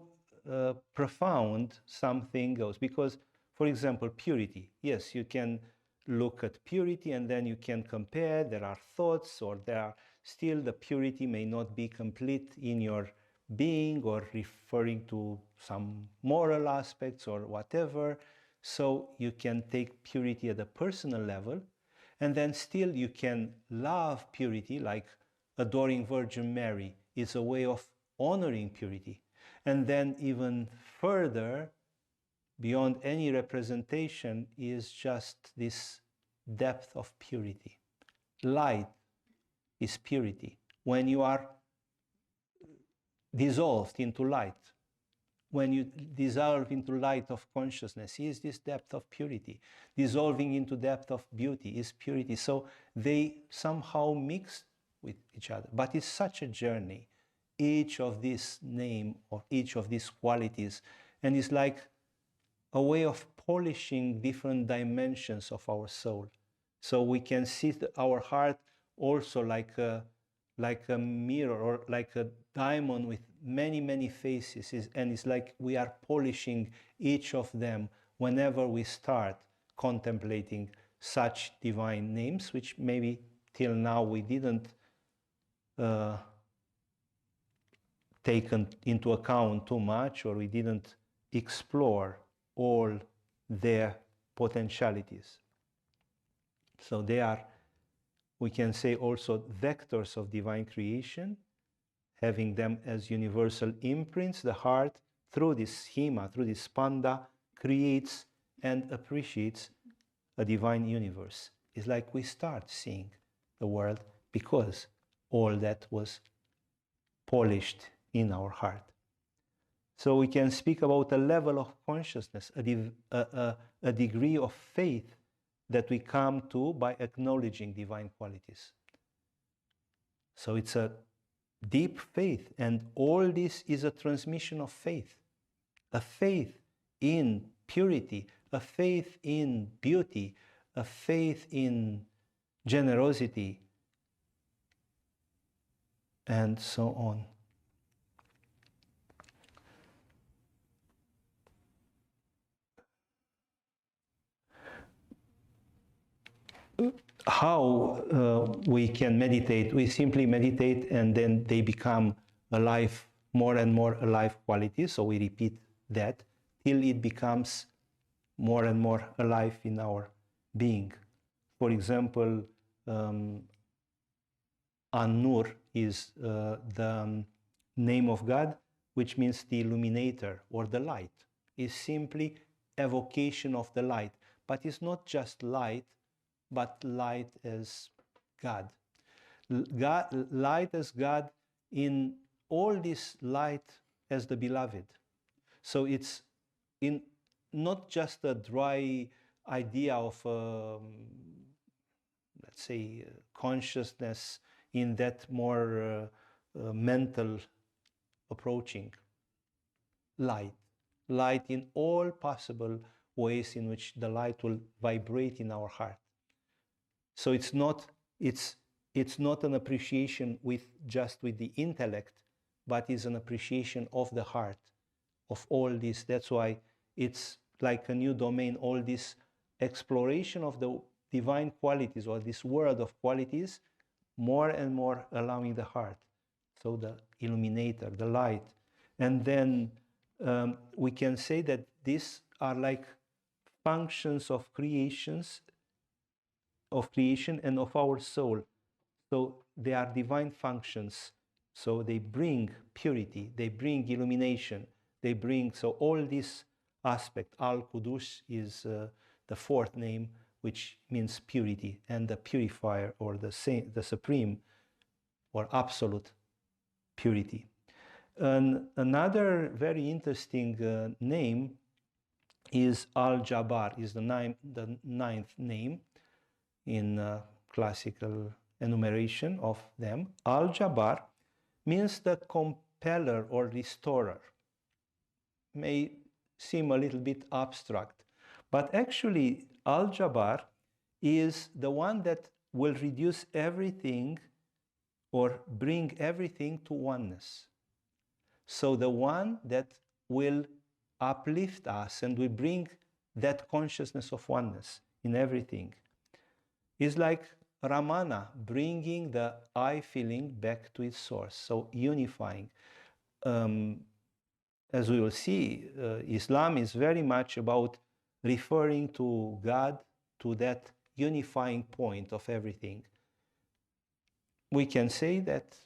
profound something goes. Because, for example, purity. Yes, you can look at purity and then you can compare. There are thoughts, or there are still the purity may not be complete in your being, or referring to some moral aspects or whatever. So you can take purity at a personal level, and then still you can love purity, like adoring Virgin Mary is a way of honoring purity. And then even further, beyond any representation, is just this depth of purity. Light is purity. When you are dissolved into light, when you dissolve into light of consciousness, is this depth of purity. Dissolving into depth of beauty is purity. So they somehow mix with each other. But it's such a journey, each of these names or each of these qualities. And it's like a way of polishing different dimensions of our soul. So we can see our heart also like a mirror, or like a diamond with many, many faces. And it's like we are polishing each of them whenever we start contemplating such divine names, which maybe till now we didn't taken into account too much, or we didn't explore all their potentialities. So they are, we can say, also vectors of divine creation, having them as universal imprints. The heart, through this schema, through this spanda, creates and appreciates a divine universe. It's like we start seeing the world because all that was polished in our heart. So we can speak about a level of consciousness, a degree of faith that we come to by acknowledging divine qualities. So it's a deep faith, and all this is a transmission of faith. A faith in purity, a faith in beauty, a faith in generosity, and so on. How we can meditate? We simply meditate, and then they become alive, more and more alive qualities. So we repeat that till it becomes more and more alive in our being. For example, An-Nur is the name of God, which means the illuminator or the light. Is simply evocation of the light, but it's not just light, but light as God. Light as God, in all this light as the beloved. So it's in not just a dry idea of, let's say, consciousness in that more mental approaching. Light in all possible ways in which the light will vibrate in our heart. So it's not an appreciation with the intellect, but is an appreciation of the heart, of all this. That's why it's like a new domain, all this exploration of the divine qualities, or this world of qualities, more and more allowing the heart. So the illuminator, the light. And then we can say that these are like functions of creation and of our soul. So they are divine functions. So they bring purity, they bring illumination, they bring, so all this aspect. Al-Quddus is the fourth name, which means purity, and the purifier, or the supreme or absolute purity. And another very interesting name is Al-Jabbar, is the ninth name in classical enumeration of them. Al-Jabbar means the compeller or restorer. May seem a little bit abstract, but actually Al-Jabbar is the one that will reduce everything or bring everything to oneness. So the one that will uplift us and will bring that consciousness of oneness in everything. Is like Ramana, bringing the I feeling back to its source, so unifying. As we will see, Islam is very much about referring to God, to that unifying point of everything. We can say that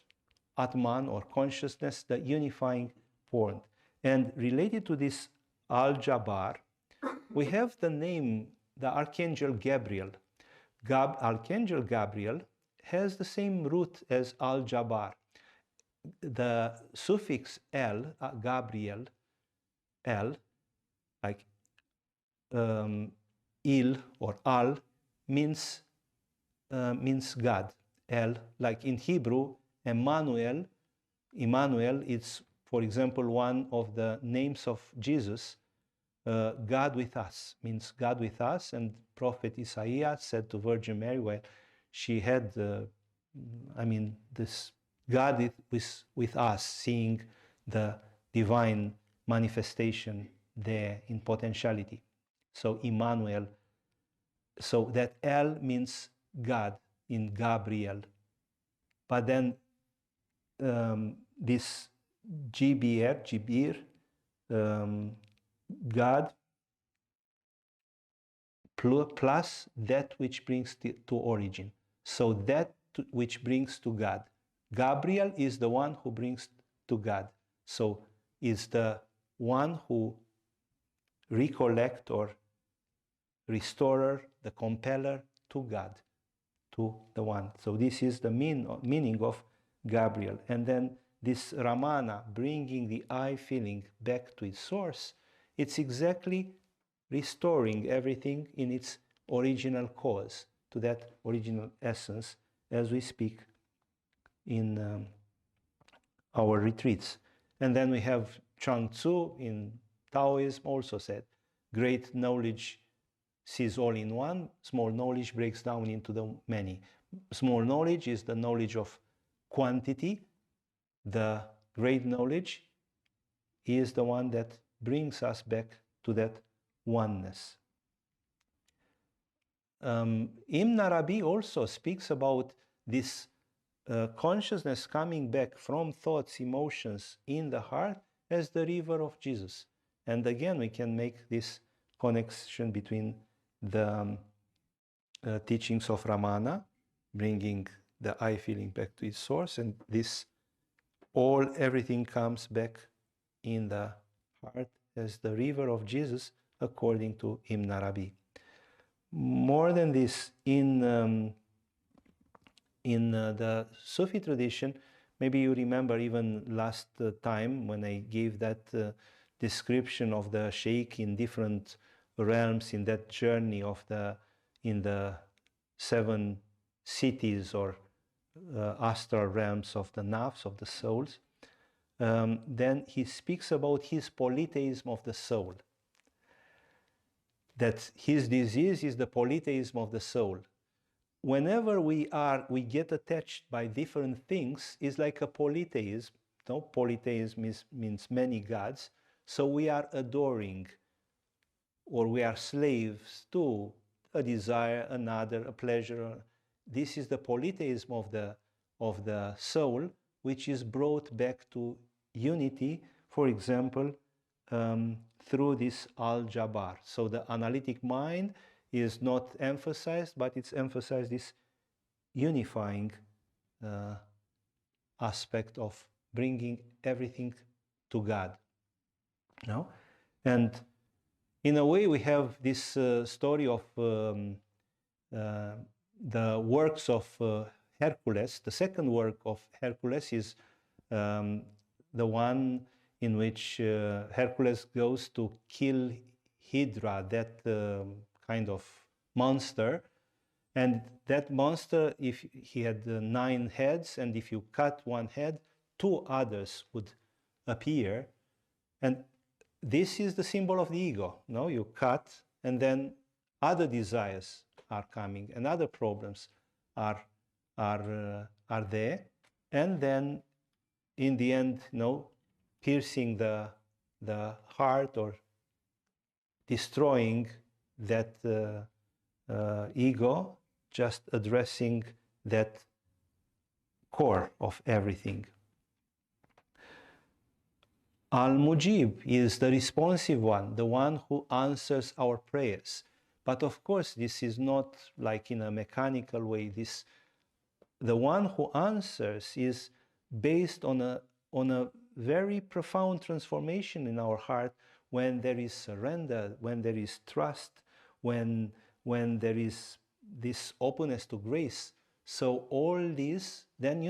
Atman, or consciousness, the unifying point. And related to this Al-Jabbar, we have the name, the Archangel Gabriel. Archangel Gabriel has the same root as Al-Jabbar. The suffix El, Gabriel, El, like Il or Al, means God. El, like in Hebrew, Emmanuel, it's, for example, one of the names of Jesus. God with us means God with us, and Prophet Isaiah said to Virgin Mary, well, she had, this God with us, seeing the divine manifestation there in potentiality. So Emmanuel, So that El means God in Gabriel. But then this Gibir, God, plus that which brings to origin. So that which brings to God. Gabriel is the one who brings to God. So is the one who recollect or restorer, the compeller to God, to the one. So this is the meaning of Gabriel. And then this Ramana, bringing the I feeling back to its source, it's exactly restoring everything in its original cause, to that original essence, as we speak in our retreats. And then we have Chuang Tzu in Taoism also said, great knowledge sees all in one, small knowledge breaks down into the many. Small knowledge is the knowledge of quantity. The great knowledge is the one that brings us back to that oneness. Ibn Arabi also speaks about this consciousness coming back from thoughts, emotions in the heart as the river of Jesus. And again, we can make this connection between the teachings of Ramana, bringing the I feeling back to its source, and this everything comes back in the heart as the river of Jesus, according to Ibn Arabi. More than this, in the Sufi tradition, maybe you remember even last time when I gave that description of the sheikh in different realms in that journey of in the 7 cities or astral realms of the nafs, of the souls. Then he speaks about his polytheism of the soul. That his disease is the polytheism of the soul. Whenever we get attached by different things, it's like a polytheism. No, polytheism means many gods. So we are adoring, or we are slaves to a desire, another, a pleasure. This is the polytheism of the soul, which is brought back to unity, for example, through this al-Jabar. So the analytic mind is not emphasized, but it's emphasized this unifying aspect of bringing everything to God. No? And in a way, we have this story of the works of Hercules. The second work of Hercules is the one in which Hercules goes to kill Hydra, that kind of monster. And that monster, if he had 9 heads, and if you cut one head, 2 others would appear. And this is the symbol of the ego. No, you cut, and then other desires are coming, and other problems are there, and then in the end, piercing the heart or destroying that ego, just addressing that core of everything. Al-Mujib is the responsive one, the one who answers our prayers. But of course, this is not like in a mechanical way. The one who answers is based on a very profound transformation in our heart, when there is surrender, when there is trust, when there is this openness to grace. So all this, then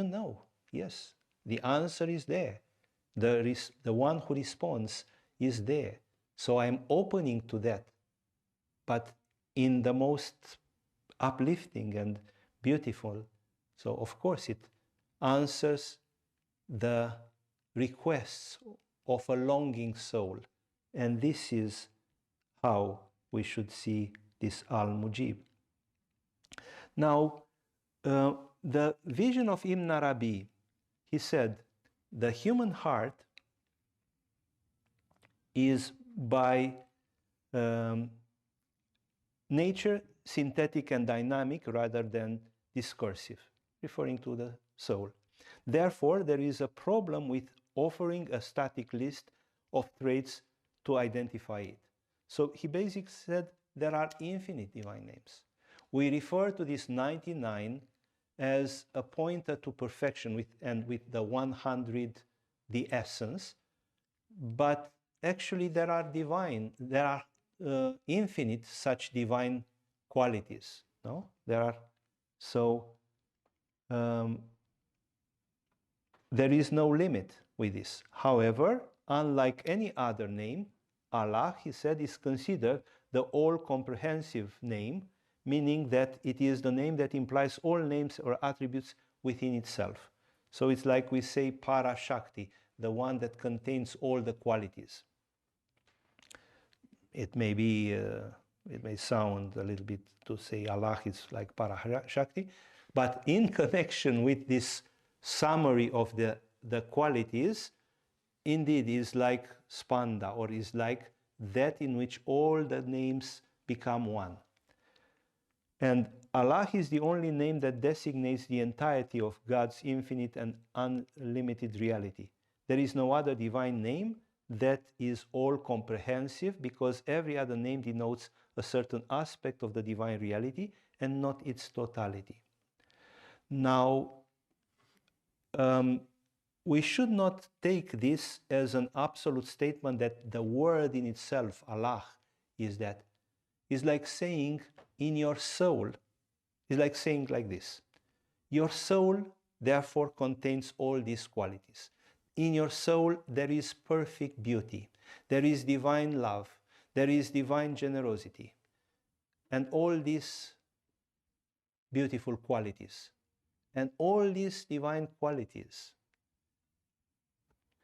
yes, the answer is there. The one who responds is there. So I'm opening to that, but in the most uplifting and beautiful. So of course it answers the requests of a longing soul. And this is how we should see this Al-Mujib. Now, the vision of Ibn Arabi, he said, the human heart is by nature synthetic and dynamic rather than discursive, referring to the soul. Therefore, there is a problem with offering a static list of traits to identify it. So he basically said there are infinite divine names. We refer to this 99 as a pointer to perfection and with the 100 the essence, but actually there are infinite such divine qualities. No, there are. So there is no limit with this. However, unlike any other name, Allah, he said, is considered the all-comprehensive name, meaning that it is the name that implies all names or attributes within itself. So it's like we say Para-Shakti, the one that contains all the qualities. It may sound a little bit to say Allah is like Para-Shakti, but in connection with this summary of the qualities, indeed is like Spanda, or is like that in which all the names become one. And Allah is the only name that designates the entirety of God's infinite and unlimited reality. There is no other divine name that is all-comprehensive, because every other name denotes a certain aspect of the divine reality and not its totality. Now, we should not take this as an absolute statement that the word in itself, Allah, is that. It's like saying in your soul, it's like saying like this: your soul therefore contains all these qualities. In your soul there is perfect beauty, there is divine love, there is divine generosity, and all these beautiful qualities. And all these divine qualities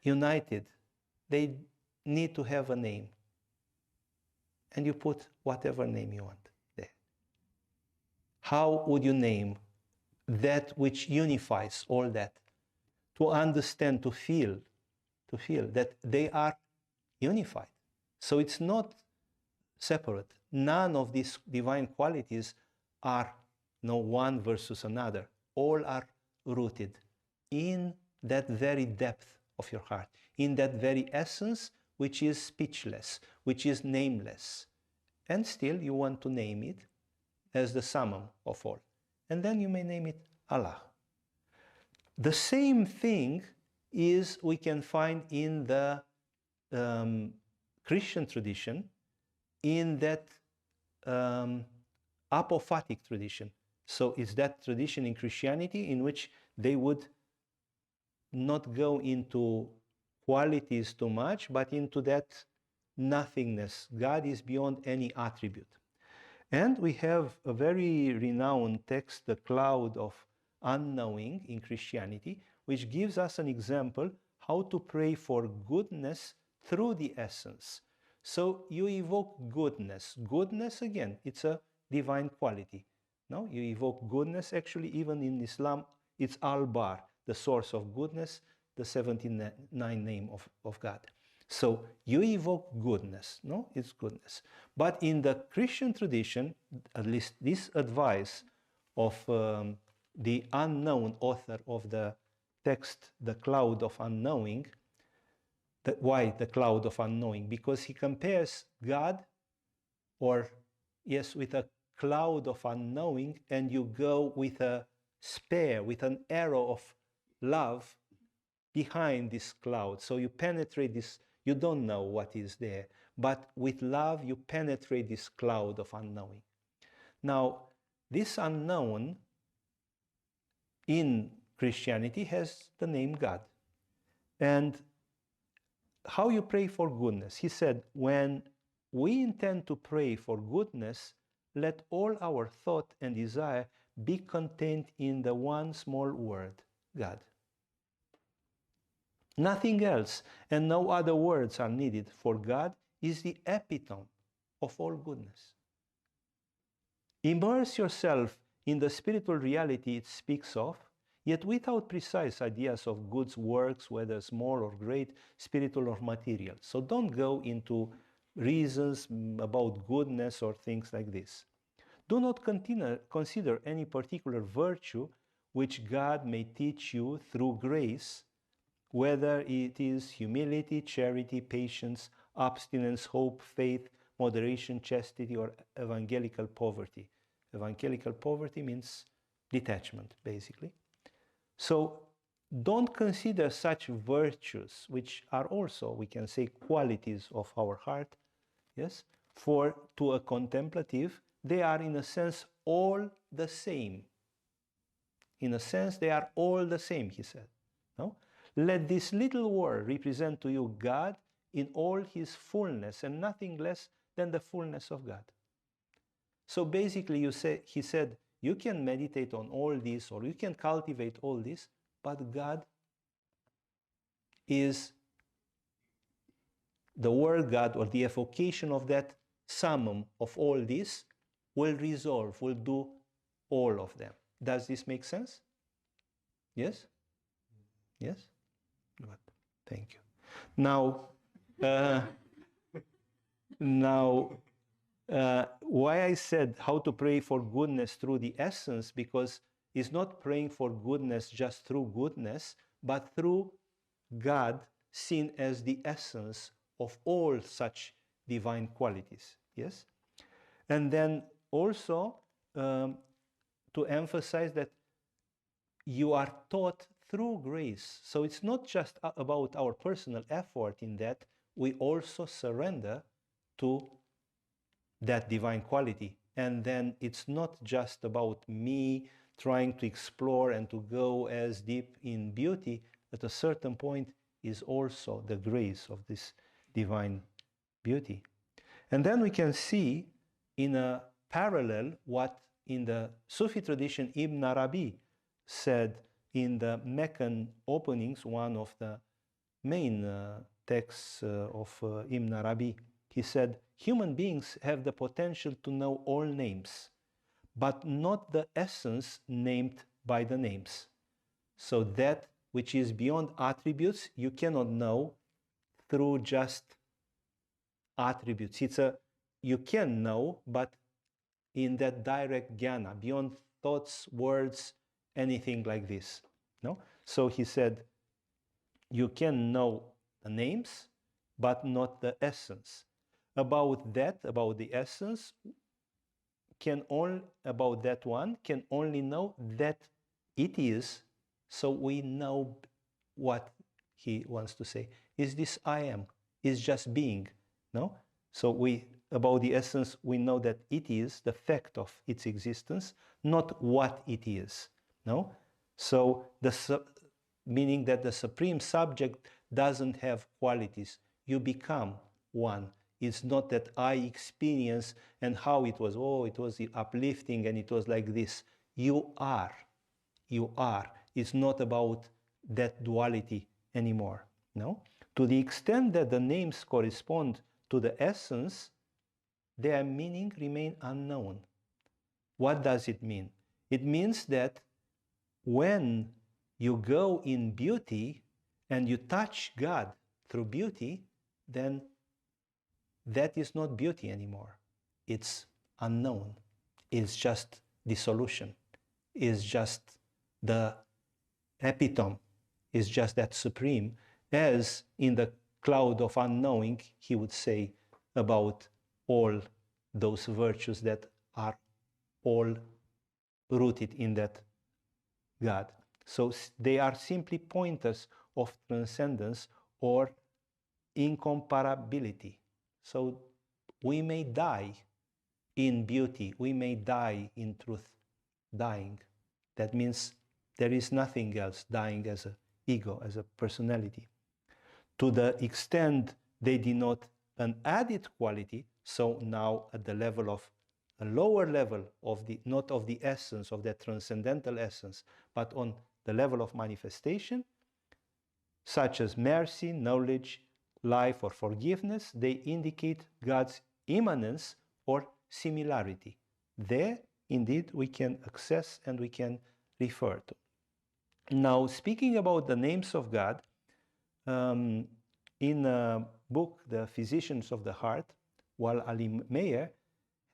united, they need to have a name. And you put whatever name you want there. How would you name that which unifies all that? To understand, to feel that they are unified. So it's not separate. None of these divine qualities are one versus another. All are rooted in that very depth of your heart, in that very essence which is speechless, which is nameless. And still you want to name it as the summum of all. And then you may name it Allah. The same thing is we can find in the Christian tradition, in that apophatic tradition. So it's that tradition in Christianity in which they would not go into qualities too much, but into that nothingness. God is beyond any attribute. And we have a very renowned text, the Cloud of Unknowing in Christianity, which gives us an example how to pray for goodness through the essence. So you evoke goodness. Goodness, again, it's a divine quality. No, you evoke goodness. Actually, even in Islam, it's Al-Bar, the source of goodness, the 79 name of God. So you evoke goodness. No, it's goodness. But in the Christian tradition, at least this advice of the unknown author of the text, the Cloud of Unknowing. Why the Cloud of Unknowing? Because he compares God, with a cloud of unknowing, and you go with a spear, with an arrow of love behind this cloud. So you penetrate this, you don't know what is there, but with love you penetrate this cloud of unknowing. Now, this unknown in Christianity has the name God. And how you pray for goodness? He said, when we intend to pray for goodness, let all our thought and desire be contained in the one small word, God. Nothing else and no other words are needed, for God is the epitome of all goodness. Immerse yourself in the spiritual reality it speaks of, yet without precise ideas of good works, whether small or great, spiritual or material. So don't go into reasons about goodness or things like this. Do not consider any particular virtue which God may teach you through grace, whether it is humility, charity, patience, abstinence, hope, faith, moderation, chastity, or evangelical poverty. Evangelical poverty means detachment, basically. So don't consider such virtues, which are also, we can say, qualities of our heart, yes, for to a contemplative, they are in a sense all the same. In a sense, they are all the same, he said. No? Let this little word represent to you God in all his fullness and nothing less than the fullness of God. So basically, he said, you can meditate on all this or you can cultivate all this, but God is the word God, or the evocation of that summum of all this will resolve, will do all of them. Does this make sense? Yes? Yes? Good. Thank you. Now, why I said how to pray for goodness through the essence, because it's not praying for goodness just through goodness, but through God seen as the essence of all such divine qualities. Yes? And then also to emphasize that you are taught through grace. So it's not just about our personal effort in that, we also surrender to that divine quality. And then it's not just about me trying to explore and to go as deep in beauty. At a certain point is also the grace of this divine beauty. And then we can see in a parallel what in the Sufi tradition Ibn Arabi said in the Meccan openings, one of the main texts of Ibn Arabi. He said, human beings have the potential to know all names, but not the essence named by the names. So that which is beyond attributes, you cannot know through just attributes. You can know, but in that direct jnana, beyond thoughts, words, anything like this. No? So he said, you can know the names, but not the essence. About the essence, about that one can only know that it is, so we know what he wants to say. Is this I am? Is just being, no? So about the essence, we know that it is the fact of its existence, not what it is, no? So meaning that the supreme subject doesn't have qualities. You become one. It's not that I experience and how it was, it was uplifting and it was like this. You are. You are. It's not about that duality anymore. No? To the extent that the names correspond to the essence, their meaning remain unknown. What does it mean? It means that when you go in beauty and you touch God through beauty, then that is not beauty anymore. It's unknown. It's just dissolution. It's just the epitome. It's just that supreme, as in the cloud of unknowing, he would say about all those virtues that are all rooted in that God. So they are simply pointers of transcendence or incomparability. So we may die in beauty, we may die in truth, dying. That means there is nothing else, dying as an ego, as a personality. To the extent they denote an added quality, so now at the level of a lower level of the, not of the essence, of that transcendental essence, but on the level of manifestation, such as mercy, knowledge, life, or forgiveness, they indicate God's immanence or similarity. There, indeed, we can access and we can refer to. Now, speaking about the names of God, in a book, The Physicians of the Heart, Wal Ali Meir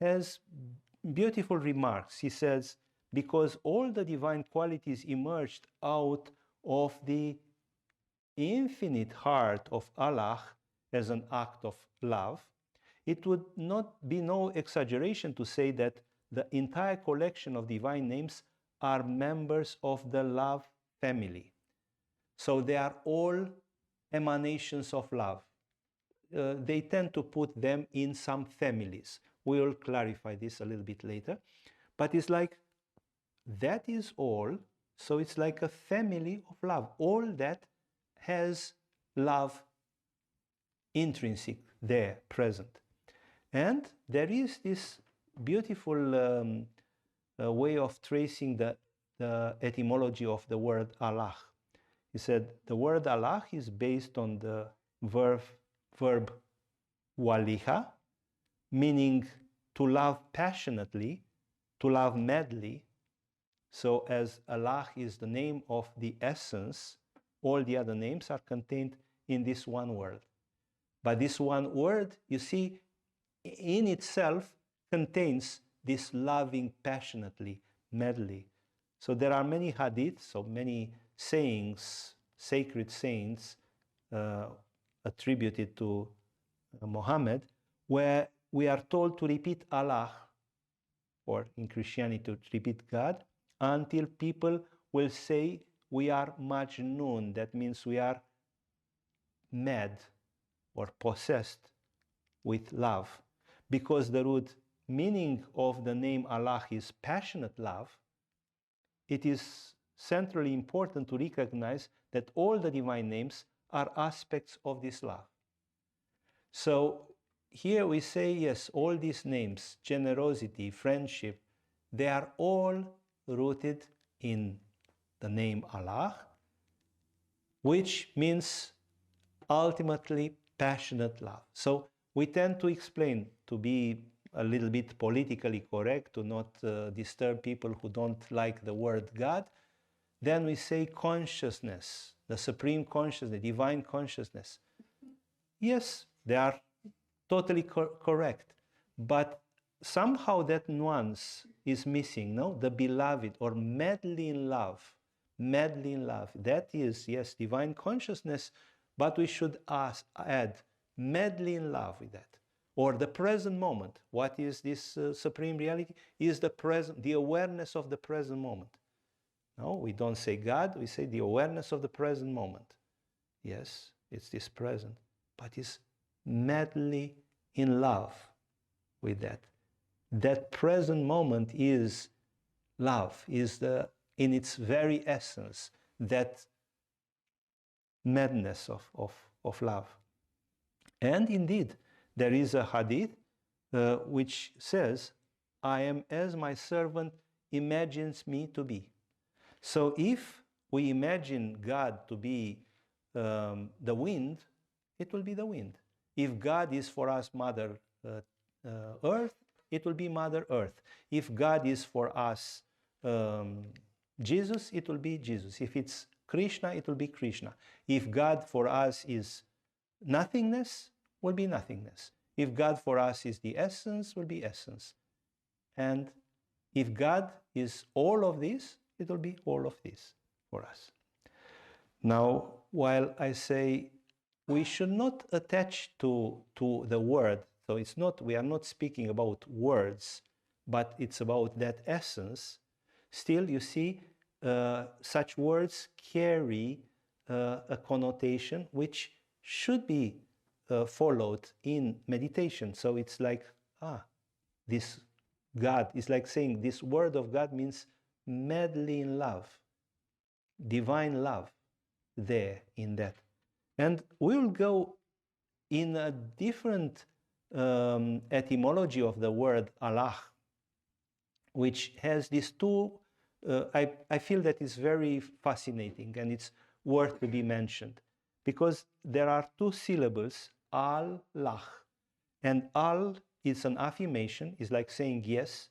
has beautiful remarks. He says, because all the divine qualities emerged out of the infinite heart of Allah as an act of love, it would not be no exaggeration to say that the entire collection of divine names are members of the love family. So they are all emanations of love. They tend to put them in some families. We will clarify this a little bit later. But it's like, that is all. So it's like a family of love. All that has love intrinsic there, present. And there is this beautiful way of tracing the etymology of the word Allah. He said the word Allah is based on the verb waliha, meaning to love passionately, to love madly. So as Allah is the name of the essence, all the other names are contained in this one word. But this one word, you see, in itself contains this loving passionately, madly. So there are many hadiths, so many sayings, sacred sayings attributed to Muhammad, where we are told to repeat Allah, or in Christianity to repeat God, until people will say we are majnoon. That means we are mad or possessed with love. Because the root meaning of the name Allah is passionate love, it is centrally important to recognize that all the divine names are aspects of this love. So here we say, yes, all these names, generosity, friendship, they are all rooted in the name Allah, which means ultimately passionate love. So we tend to explain, to be a little bit politically correct, to not disturb people who don't like the word God. Then we say consciousness, the supreme consciousness, divine consciousness. Yes, they are totally correct, but somehow that nuance is missing, no? The beloved, or madly in love, madly in love. That is, yes, divine consciousness, but we should add madly in love with that. Or the present moment. What is this supreme reality? Is the present, the awareness of the present moment. No, we don't say God, we say the awareness of the present moment. Yes, it's this present, but it's madly in love with that. That present moment is love, is in its very essence, that madness of love. And indeed, there is a hadith which says, I am as my servant imagines me to be. So if we imagine God to be the wind, it will be the wind. If God is for us Mother Earth, it will be Mother Earth. If God is for us Jesus, it will be Jesus. If it's Krishna, it will be Krishna. If God for us is nothingness, will be nothingness. If God for us is the essence, will be essence. And if God is all of this, it will be all of this for us. Now, while I say we should not attach to the word, so it's not, we are not speaking about words, but it's about that essence, still you see such words carry a connotation which should be followed in meditation. So it's like, this God is like saying this word of God means madly in love, divine love there in that. And we'll go in a different etymology of the word Allah, which has these two, I feel that is very fascinating and it's worth to be mentioned, because there are two syllables, Allah, and al is an affirmation, is like saying yes.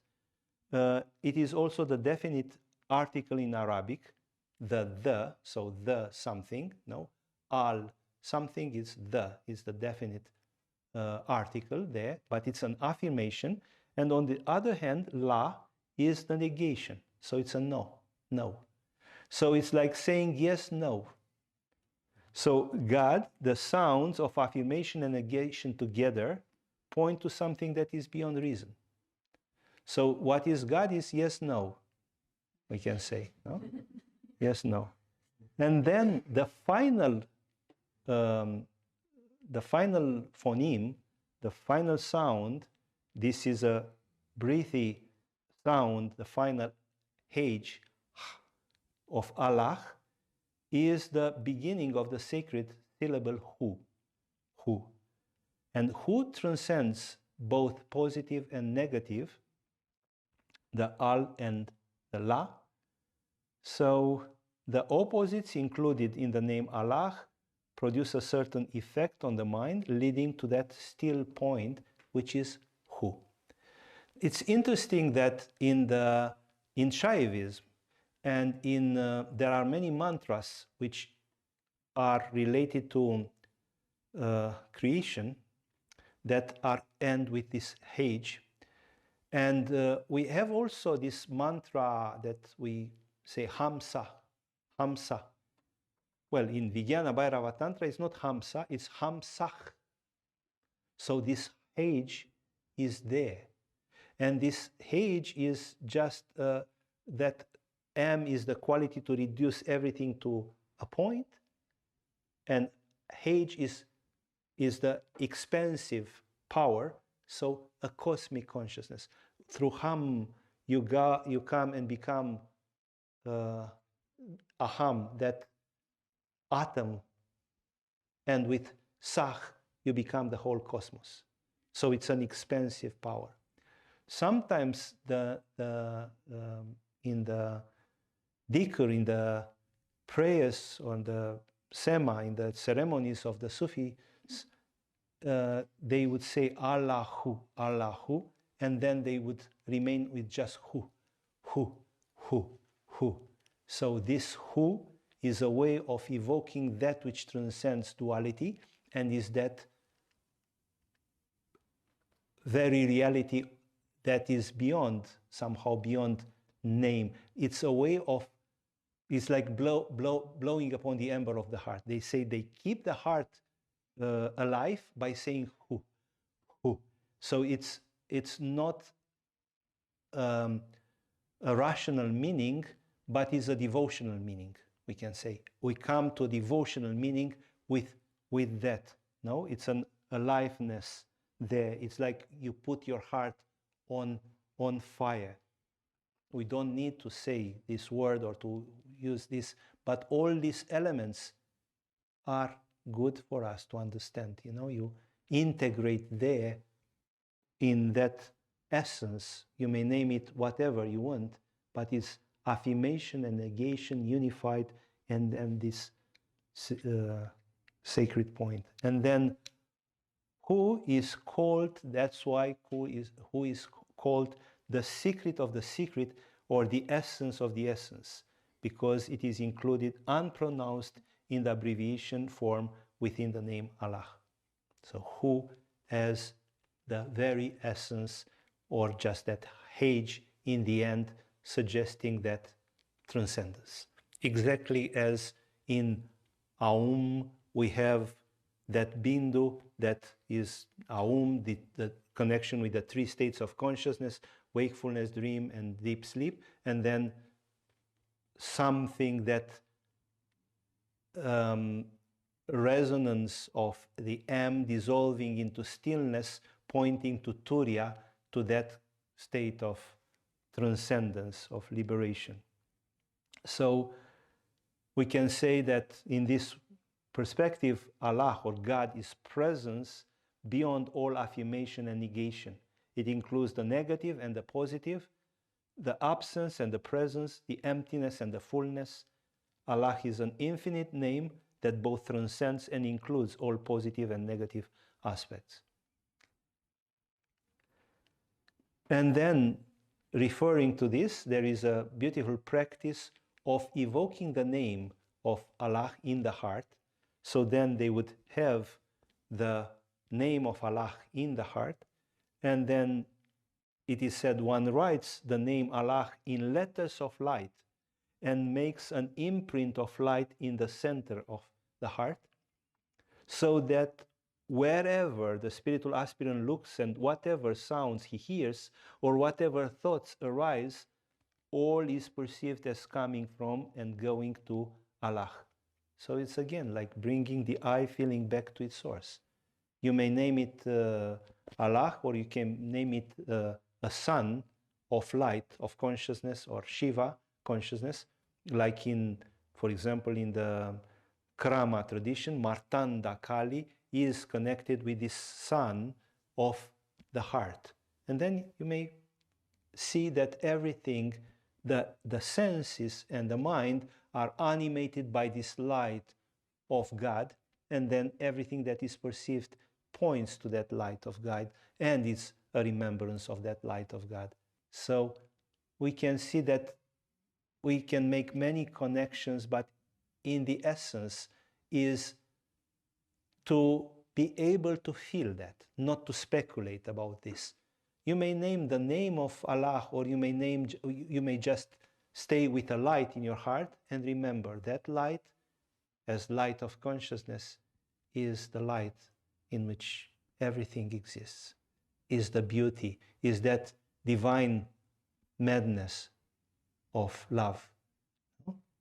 It is also the definite article in Arabic, the, so the something, no, al something is the definite article there, but it's an affirmation, And on the other hand, La is the negation. So it's a no, no. So it's like saying yes, no. So God, the sounds of affirmation and negation together point to something that is beyond reason. So what is God is yes, no, we can say. No? Yes, no. And then the final phoneme, the final sound, this is a breathy sound, the final H of Allah, is the beginning of the sacred syllable Hu. Hu. And Hu transcends both positive and negative, the Al and the La. So the opposites included in the name Allah produce a certain effect on the mind, leading to that still point, which is Hu. It's interesting that in Shaivism and there are many mantras which are related to creation that are end with this H. And we have also this mantra that we say Hamsa, Hamsa. Well, in Vijnana Bhairava Tantra, it's not Hamsa, it's Hamsach. So this H is there. And this H is just that M is the quality to reduce everything to a point. And H is the expansive power, so a cosmic consciousness. Through Ham, you come and become Aham, that atom, and with Sach, you become the whole cosmos. So it's an expansive power. Sometimes in the dhikr, in the prayers, on the sema, in the ceremonies of the Sufis, they would say Allahu, Allahu, and then they would remain with just Hu, Hu, Hu, Hu. So this Hu is a way of evoking that which transcends duality and is that very reality that is beyond, somehow beyond name. It's a way of, it's like blowing upon the ember of the heart. They say they keep the heart alive by saying Hu, Hu. So it's not a rational meaning, but is a devotional meaning, we can say. We come to a devotional meaning with that. No, it's an aliveness there. It's like you put your heart on fire. We don't need to say this word or to use this, but all these elements are good for us to understand. You know, you integrate there in that essence. You may name it whatever you want, but it's affirmation and negation unified and this sacred point. And then Hu is called, that's why Hu is called the secret of the secret, or the essence of the essence, because it is included unpronounced in the abbreviation form within the name Allah. So Hu as the very essence, or just that H in the end, suggesting that transcendence. Exactly as in Aum we have that Bindu, that is Aum, the connection with the three states of consciousness, wakefulness, dream, and deep sleep, and then something that resonance of the M dissolving into stillness, pointing to Turiya, to that state of transcendence, of liberation. So we can say that in this perspective, Allah or God is presence beyond all affirmation and negation. It includes the negative and the positive, the absence and the presence, the emptiness and the fullness. Allah is an infinite name that both transcends and includes all positive and negative aspects. And then, referring to this, there is a beautiful practice of evoking the name of Allah in the heart. So then they would have the name of Allah in the heart, and then it is said, one writes the name Allah in letters of light and makes an imprint of light in the center of the heart, so that wherever the spiritual aspirant looks and whatever sounds he hears or whatever thoughts arise, all is perceived as coming from and going to Allah. So it's again like bringing the eye feeling back to its source. You may name it Allah, or you can name it a sun of light, of consciousness, or Shiva consciousness, like in, for example, in the Krama tradition, Martanda Kali is connected with this sun of the heart. And then you may see that everything, the senses and the mind are animated by this light of God, and then everything that is perceived points to that light of God and is a remembrance of that light of God. So we can see that we can make many connections, but in the essence is to be able to feel that, not to speculate about this. You may name the name of Allah, or you may just stay with a light in your heart and remember that light, as light of consciousness, is the light in which everything exists, is the beauty, is that divine madness of love.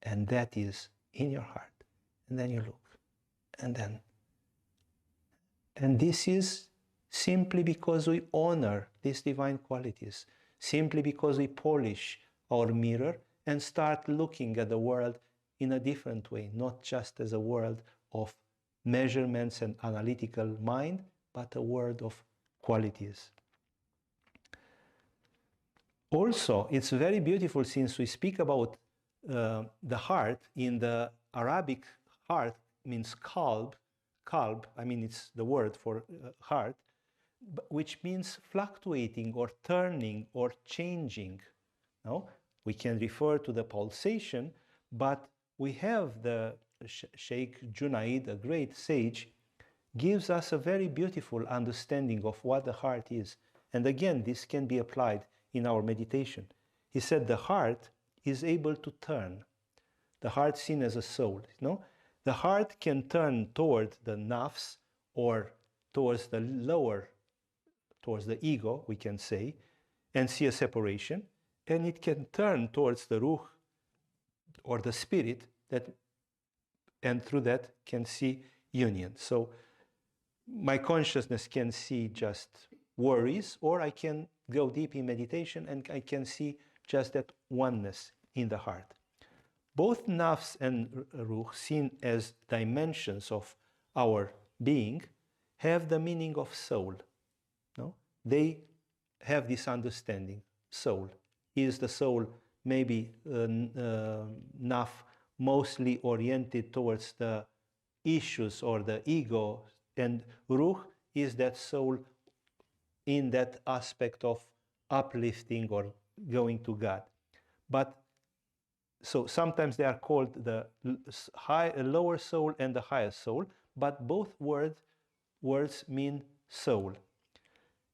And that is in your heart. And then you look. And this is simply because we honor these divine qualities, simply because we polish our mirror and start looking at the world in a different way, not just as a world of measurements and analytical mind, but a world of qualities. Also, it's very beautiful, since we speak about the heart. In the Arabic, heart means kalb, I mean it's the word for heart, which means fluctuating or turning or changing. No? We can refer to the pulsation, but we have the Sheikh Junaid, a great sage, gives us a very beautiful understanding of what the heart is. And again, this can be applied in our meditation. He said the heart is able to turn. The heart seen as a soul. No? The heart can turn toward the nafs, or towards the lower, towards the ego, we can say, and see a separation. And it can turn towards the ruh, or the spirit, and through that can see union. So my consciousness can see just worries, or I can go deep in meditation and I can see just that oneness in the heart. Both nafs and ruh, seen as dimensions of our being, have the meaning of soul. No? They have this understanding. Soul. Is the soul maybe naf mostly oriented towards the issues or the ego, and ruh is that soul in that aspect of uplifting or going to God. But so sometimes they are called the lower soul and the higher soul, but both words mean soul.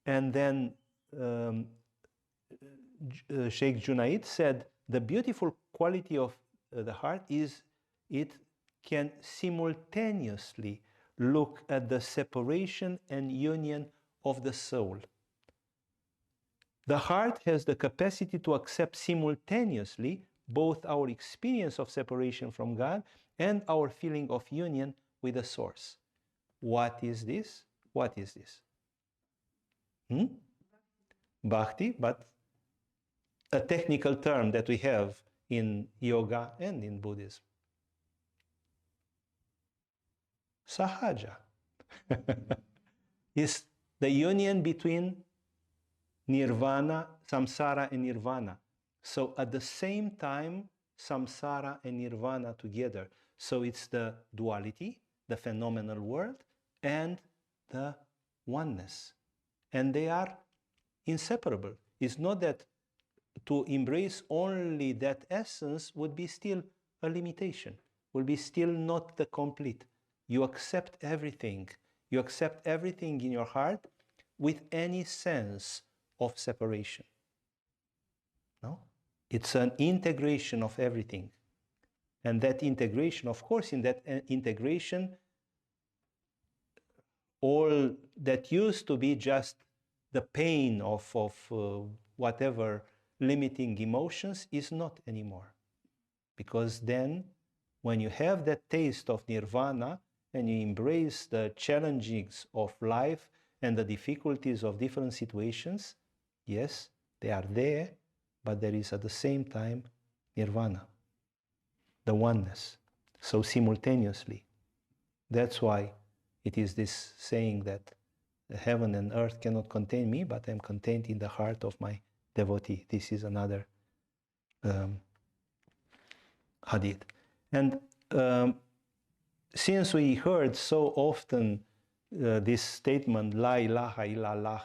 And then Sheikh Junaid said the beautiful quality of the heart is it can simultaneously look at the separation and union of the soul. The heart has the capacity to accept simultaneously both our experience of separation from God and our feeling of union with the source. What is this? What is this? Bhakti, but a technical term that we have in yoga and in Buddhism. Sahaja is the union between nirvana, samsara and nirvana. So at the same time, samsara and nirvana together. So it's the duality, the phenomenal world, and the oneness. And they are inseparable. It's not that to embrace only that essence would be still a limitation, will be still not the complete. You accept everything. You accept everything in your heart with any sense of separation. No? It's an integration of everything. And that integration, of course, in that integration, all that used to be just the pain of whatever limiting emotions is not anymore. Because then, when you have that taste of nirvana and you embrace the challenges of life and the difficulties of different situations, yes, they are there, but there is at the same time nirvana, the oneness. So simultaneously. That's why it is this saying that heaven and earth cannot contain me, but I am contained in the heart of my devotee. This is another hadith. And since we heard so often this statement, La ilaha illallah,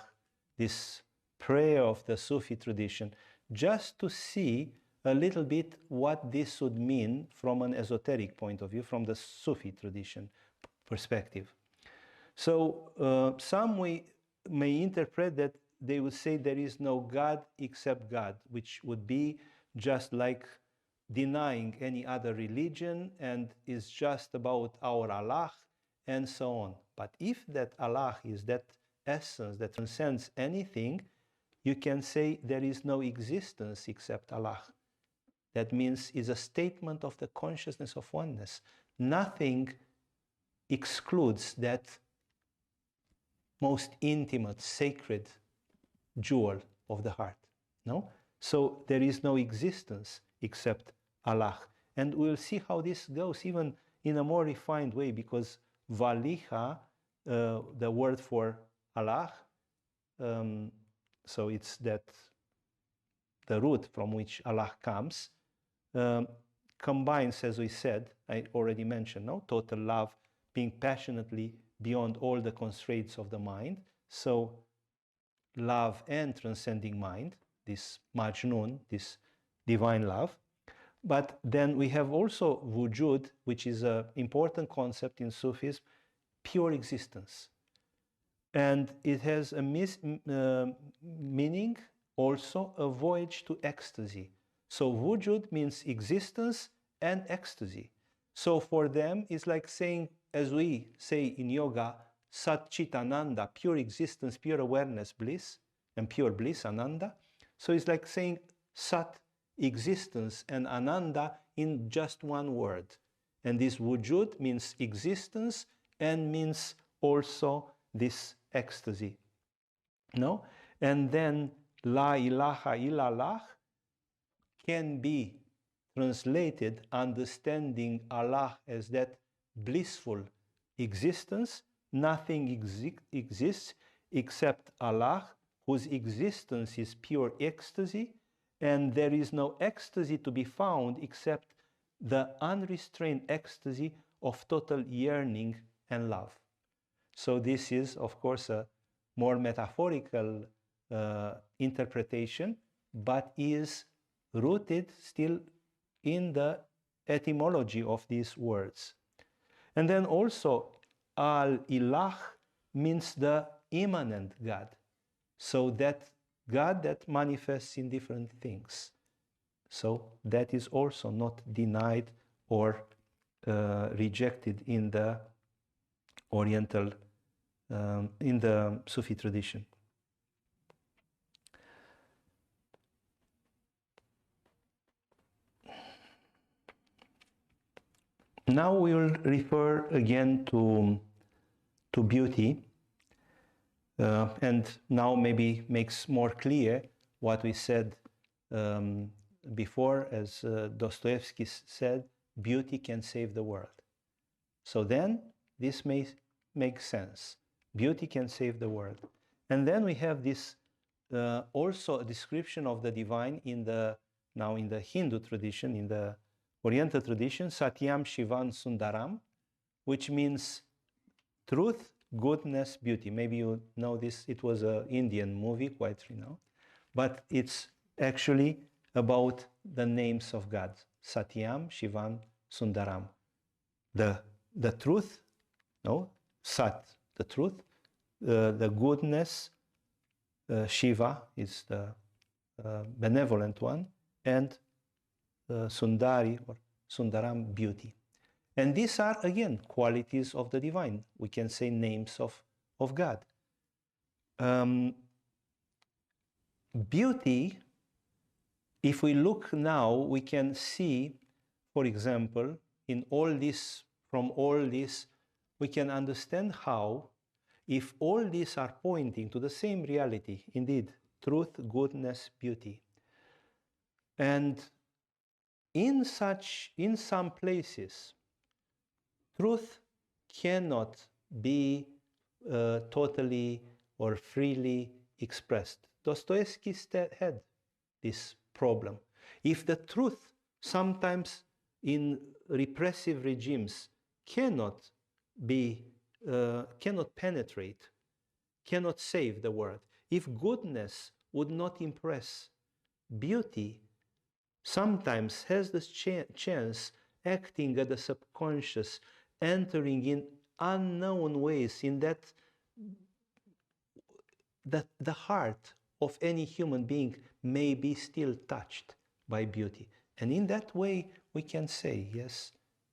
this prayer of the Sufi tradition, just to see a little bit what this would mean from an esoteric point of view, from the Sufi tradition perspective. So some we may interpret that they would say there is no God except God, which would be just like denying any other religion and is just about our Allah and so on. But if that Allah is that essence that transcends anything, you can say there is no existence except Allah. That means is a statement of the consciousness of oneness. Nothing excludes that most intimate, sacred jewel of the heart. No? So there is no existence except Allah. And we'll see how this goes even in a more refined way, because Valiha, the word for Allah, so it's that the root from which Allah comes, combines, as we said, I already mentioned, no? Total love, being passionately beyond all the constraints of the mind. So love and transcending mind, this Majnun, this divine love. But then we have also wujud, which is an important concept in Sufism, pure existence. And it has a meaning also, a voyage to ecstasy. So wujud means existence and ecstasy. So for them, it's like saying, as we say in yoga, Sat Chit Ananda, pure existence, pure awareness, bliss, and pure bliss, Ananda. So it's like saying Sat, existence, and Ananda in just one word. And this wujud means existence and means also this ecstasy. No? And then La ilaha illallah can be translated understanding Allah as that blissful existence. Nothing exists except Allah, whose existence is pure ecstasy, and there is no ecstasy to be found except the unrestrained ecstasy of total yearning and love. So this is, of course, a more metaphorical interpretation, but is rooted still in the etymology of these words. And then also, Al-Ilah means the immanent God. So that God that manifests in different things. So that is also not denied or rejected in the Oriental, in the Sufi tradition. Now we will refer again to beauty, and now maybe makes more clear what we said before, as Dostoevsky said, beauty can save the world. So then this may make sense. Beauty can save the world. And then we have this also a description of the divine in the Hindu tradition, in the Oriental tradition, Satyam Shivam Sundaram, which means truth, goodness, beauty. Maybe you know this, it was an Indian movie, quite renowned, but it's actually about the names of God, Satyam Shivam Sundaram. The truth, no, Sat, the truth, the goodness, Shiva is the benevolent one, and Sundari or Sundaram, beauty. And these are, again, qualities of the divine. We can say names of God. Beauty, if we look now, we can see, for example, in all this, from all this, we can understand how, if all these are pointing to the same reality, indeed, truth, goodness, beauty, and in some places, truth cannot be totally or freely expressed. Dostoevsky had this problem. If the truth sometimes in repressive regimes cannot penetrate, cannot save the world, if goodness would not impress, beauty sometimes has this chance acting at the subconscious, entering in unknown ways in that the heart of any human being may be still touched by beauty. And in that way, we can say, yes,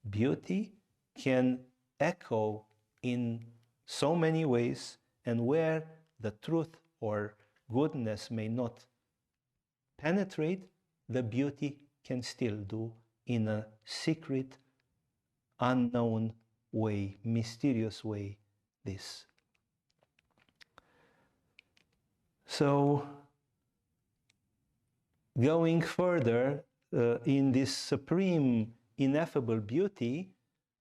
beauty can echo in so many ways, and where the truth or goodness may not penetrate, the beauty can still do in a secret, unknown way, mysterious way, this. So, going further in this supreme, ineffable beauty,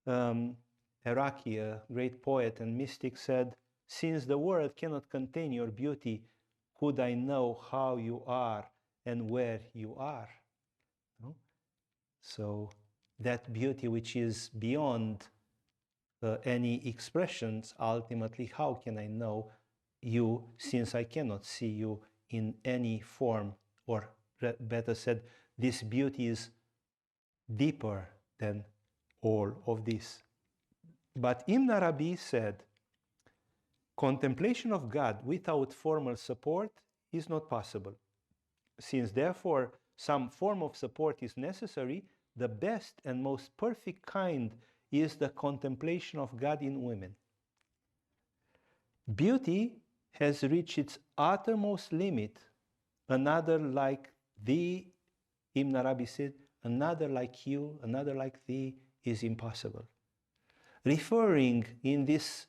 Heraki, a great poet and mystic, said, "Since the world cannot contain your beauty, could I know how you are and where you are?" No? So that beauty which is beyond any expressions, ultimately, how can I know you since I cannot see you in any form? Or better said, this beauty is deeper than all of this. But Ibn Arabi said, contemplation of God without formal support is not possible. Since therefore some form of support is necessary, the best and most perfect kind is the contemplation of God in women. Beauty has reached its uttermost limit. Another like thee, Ibn Arabi said, another like you, another like thee is impossible. Referring in this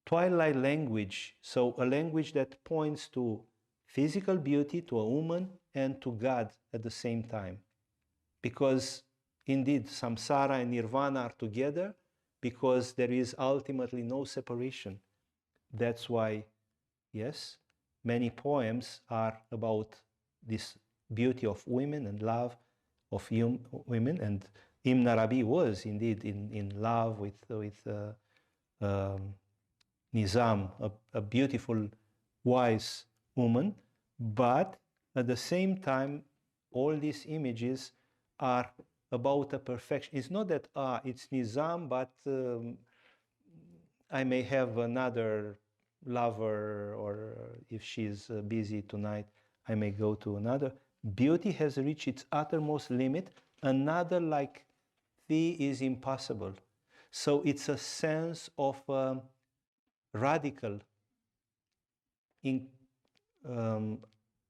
twilight language, so a language that points to physical beauty, to a woman, and to God at the same time. Because indeed, samsara and nirvana are together, because there is ultimately no separation. That's why, yes, many poems are about this beauty of women and love of women. And Ibn Arabi was indeed in love with Nizam, a beautiful, wise woman. But at the same time, all these images are about a perfection. It's not that it's Nizam, but I may have another lover, or if she's busy tonight, I may go to another. Beauty has reached its uttermost limit. Another like thee is impossible. So it's a sense of radical,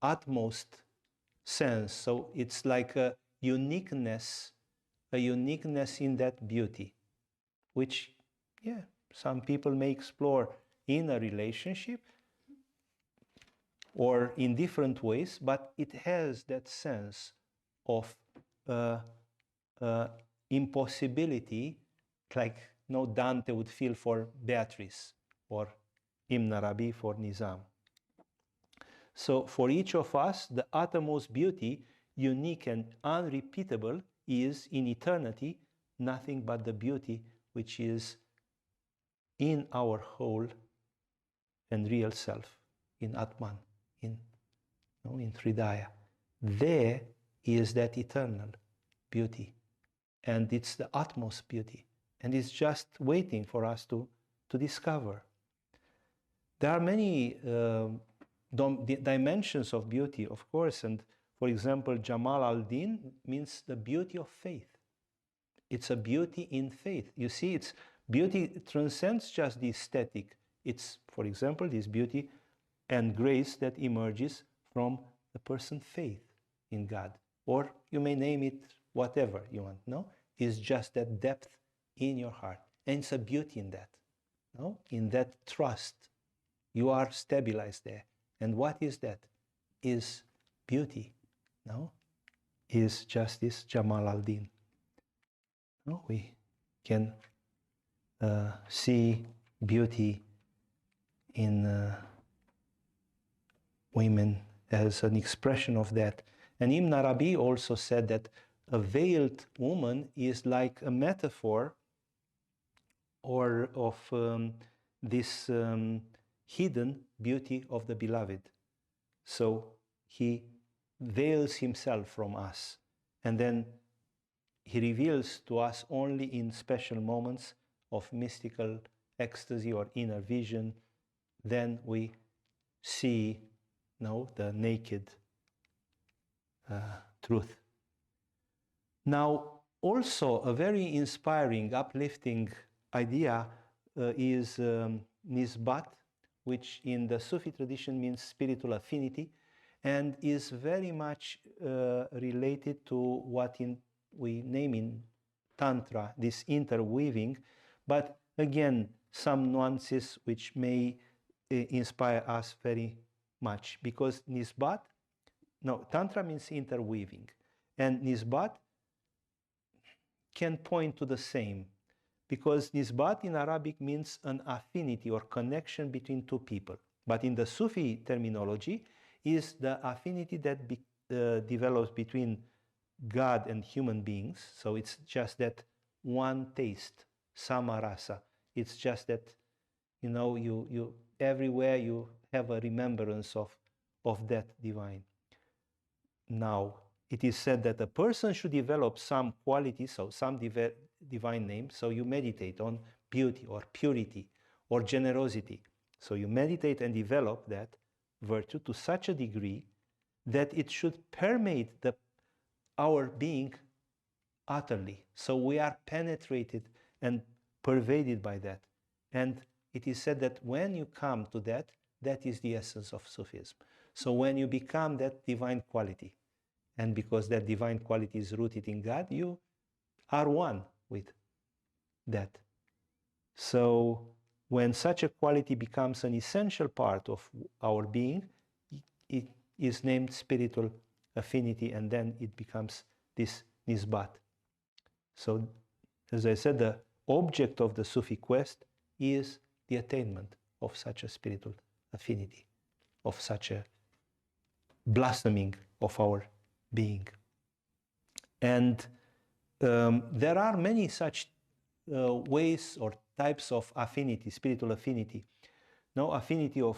utmost sense. So it's like a uniqueness in that beauty, which, yeah, some people may explore in a relationship or in different ways, but it has that sense of impossibility, like no Dante would feel for Beatrice or Ibn Arabi for Nizam. So for each of us, the uttermost beauty, unique and unrepeatable, is in eternity nothing but the beauty which is in our whole and real self, in Atman, in Hridaya. There is that eternal beauty, and it's the utmost beauty, and it's just waiting for us to discover. There are many dimensions of beauty, of course. And for example, Jamal al-Din means the beauty of faith. It's a beauty in faith. You see, it's beauty transcends just the aesthetic. It's, for example, this beauty and grace that emerges from the person's faith in God. Or you may name it whatever you want, no? It's just that depth in your heart. And it's a beauty in that, no? In that trust. You are stabilized there. And what is that? Is beauty, no? Is just this Jamal al-Din. No? We can see beauty in women as an expression of that. And Ibn Arabi also said that a veiled woman is like a metaphor or of this hidden beauty of the beloved. So he veils himself from us, and then he reveals to us only in special moments of mystical ecstasy or inner vision. Then we see the naked truth. Now, also a very inspiring, uplifting idea is Nisbat, which in the Sufi tradition means spiritual affinity, and is very much related to what we name in Tantra, this interweaving, but again, some nuances which may inspire us very much, because Tantra means interweaving, and Nisbat can point to the same, because Nisbat in Arabic means an affinity or connection between two people. But in the Sufi terminology is the affinity that develops between God and human beings. So it's just that one taste, samarasa. It's just that, you everywhere you have a remembrance of that divine. Now, it is said that a person should develop some qualities, so some divine name. So you meditate on beauty or purity or generosity. So you meditate and develop that virtue to such a degree that it should permeate our being utterly. So we are penetrated and pervaded by that. And it is said that when you come to that, that is the essence of Sufism. So when you become that divine quality, and because that divine quality is rooted in God, you are one with that. So when such a quality becomes an essential part of our being, it is named spiritual affinity, and then it becomes this nisbat. So, as I said, the object of the Sufi quest is the attainment of such a spiritual affinity, of such a blossoming of our being. And there are many such ways or types of affinity, spiritual affinity. Affinity of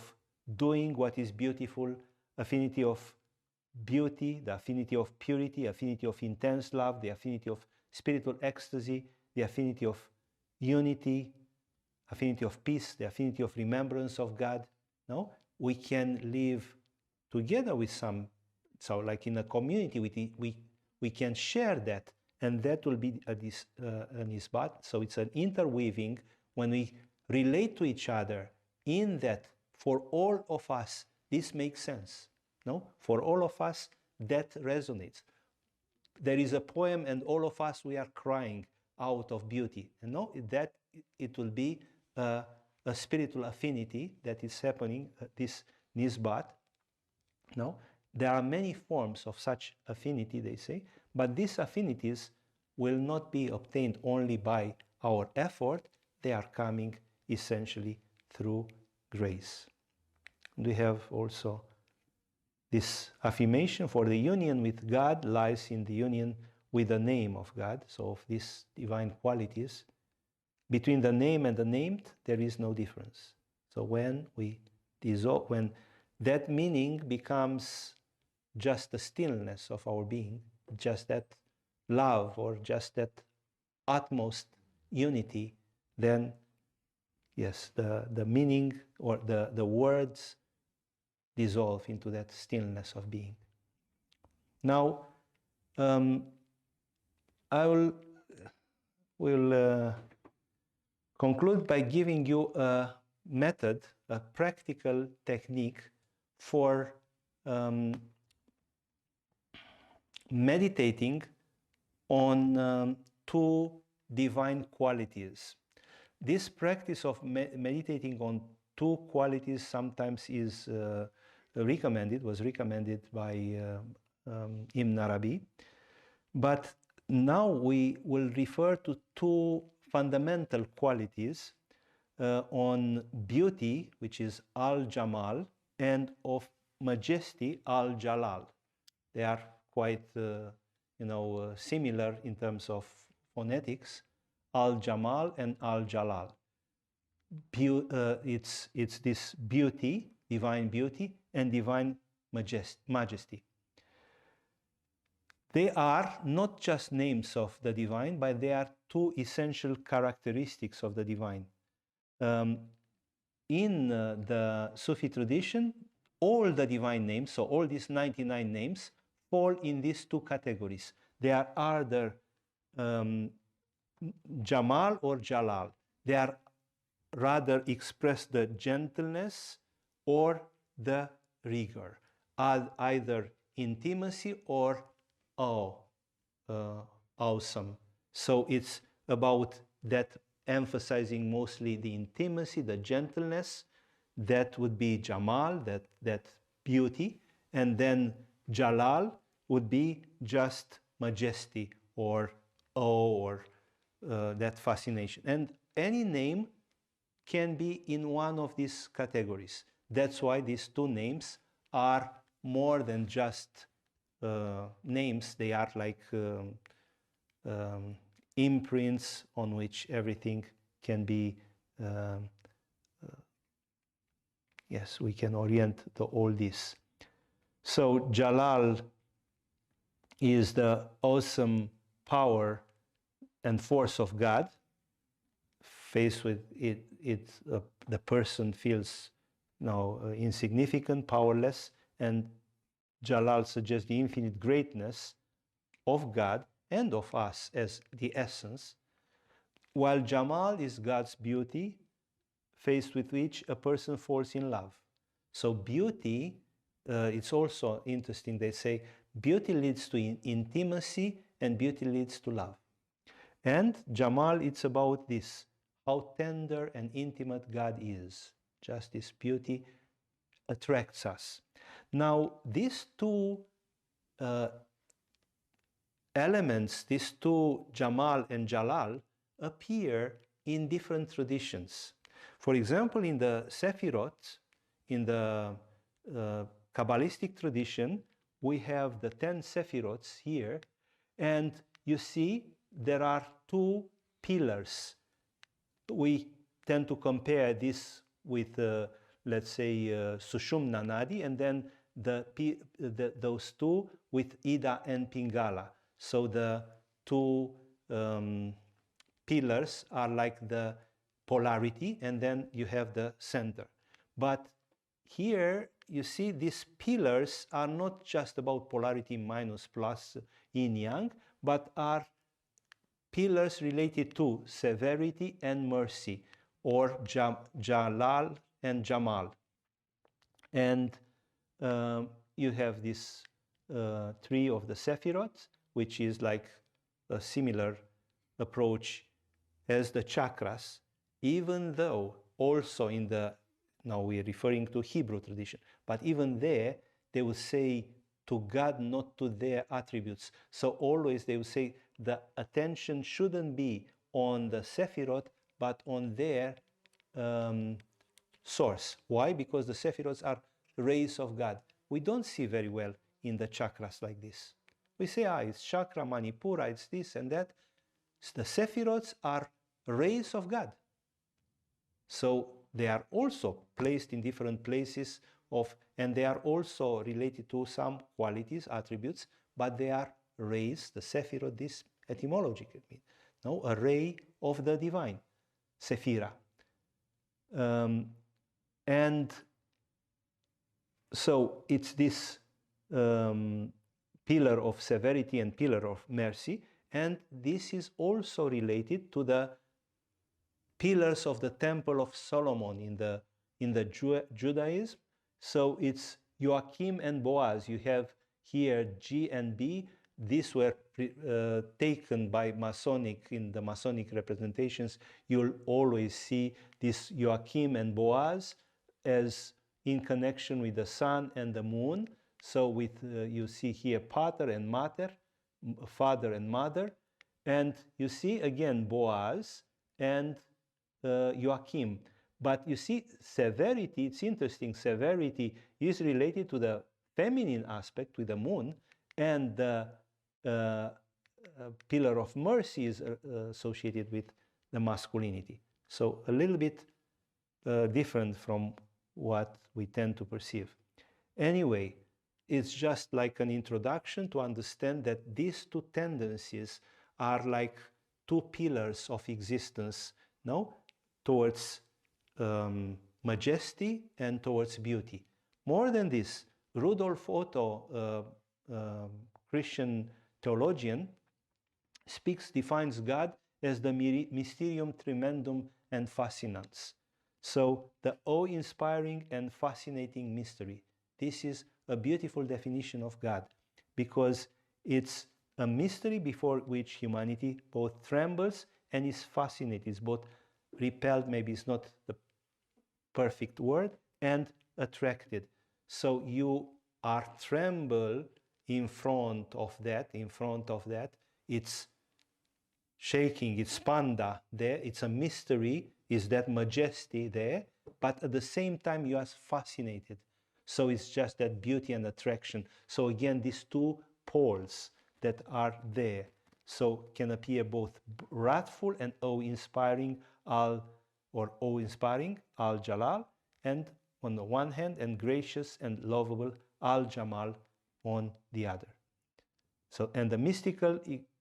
doing what is beautiful, affinity of beauty, the affinity of purity, affinity of intense love, the affinity of spiritual ecstasy, the affinity of unity, affinity of peace, the affinity of remembrance of God. We can live together with some, so like in a community, we can share that, and that will be an isbat. So it's an interweaving when we relate to each other in that. For all of us, this makes sense. For all of us, that resonates. There is a poem, and all of us, we are crying out of beauty. And that it will be a spiritual affinity that is happening, this nisbat. There are many forms of such affinity, they say, but these affinities will not be obtained only by our effort. They are coming essentially through grace. We have also this affirmation: for the union with God lies in the union with the name of God. So of these divine qualities, between the name and the named, there is no difference. So when we dissolve, when that meaning becomes just the stillness of our being, just that love or just that utmost unity, then yes, the meaning or the words dissolve into that stillness of being. Now, I will conclude by giving you a method, a practical technique for meditating on two divine qualities. This practice of meditating on two qualities sometimes is was recommended by Ibn Arabi, but now we will refer to two fundamental qualities on beauty, which is al-Jamal, and of majesty, al-Jalal. They are quite similar in terms of phonetics, al-Jamal and al-Jalal. It's this beauty, divine beauty, and divine majesty. They are not just names of the divine, but they are two essential characteristics of the divine. In the Sufi tradition, all the divine names, so all these 99 names, fall in these two categories. They are either Jamal or Jalal. They are rather express the gentleness or the rigor, either intimacy or awesome. So it's about that, emphasizing mostly the intimacy, the gentleness. That would be Jamal, that beauty, and then Jalal would be just majesty or awe or that fascination. And any name can be in one of these categories. That's why these two names are more than just names. They are like imprints on which everything can be, yes, we can orient all this. So Jalal is the awesome power and force of God. Faced with it, the person feels insignificant, powerless, and Jalal suggests the infinite greatness of God and of us as the essence, while Jamal is God's beauty, faced with which a person falls in love. So beauty, it's also interesting, they say, beauty leads to intimacy and beauty leads to love. And Jamal, it's about this, how tender and intimate God is. Just this beauty attracts us. Now, these two elements, these two Jamal and Jalal, appear in different traditions. For example, in the Sefirot, in the Kabbalistic tradition, we have the 10 Sephirots here, and you see there are two pillars. We tend to compare this with, let's say, Sushumna Nadi, and then those two with Ida and Pingala. So the two pillars are like the polarity, and then you have the center. But here you see these pillars are not just about polarity minus plus yin yang, but are pillars related to severity and mercy, or Jalal and Jamal. And you have this tree of the Sefirot, which is like a similar approach as the chakras, even though also in the, now we're referring to Hebrew tradition, but even there they will say to God, not to their attributes. So always they will say the attention shouldn't be on the Sefirot, but on their source. Why? Because the Sephirots are rays of God. We don't see very well in the chakras like this. We say, it's chakra, manipura, it's this and that. The Sephirots are rays of God. So they are also placed in different places and they are also related to some qualities, attributes, but they are rays, the Sephirot, this etymologically means, no, a ray of the divine, Sephira. And So it's this pillar of severity and pillar of mercy, and this is also related to the pillars of the Temple of Solomon in the Judaism. So it's Joachim and Boaz. You have here G and B. These were taken by Masonic, in the Masonic representations. You'll always see this Joachim and Boaz as in connection with the sun and the moon. So with you see here pater and mater, father and mother, and you see again Boaz and Joachim. But you see, severity, it's interesting, severity is related to the feminine aspect with the moon, and the pillar of mercy is associated with the masculinity. So a little bit different from what we tend to perceive. Anyway, it's just like an introduction to understand that these two tendencies are like two pillars of existence, no? Towards majesty and towards beauty. More than this, Rudolf Otto, Christian theologian, defines God as the mysterium tremendum and fascinans. So the awe-inspiring and fascinating mystery. This is a beautiful definition of God, because it's a mystery before which humanity both trembles and is fascinated, is both repelled, maybe it's not the perfect word, and attracted. So you are tremble in front of that, it's shaking, it's panda there, it's a mystery, is that majesty there, but at the same time you are fascinated. So it's just that beauty and attraction. So again, these two poles that are there, so can appear both wrathful and awe-inspiring, awe-inspiring, al-Jalal, and on the one hand, and gracious and lovable, al-Jamal, on the other. So, and the mystical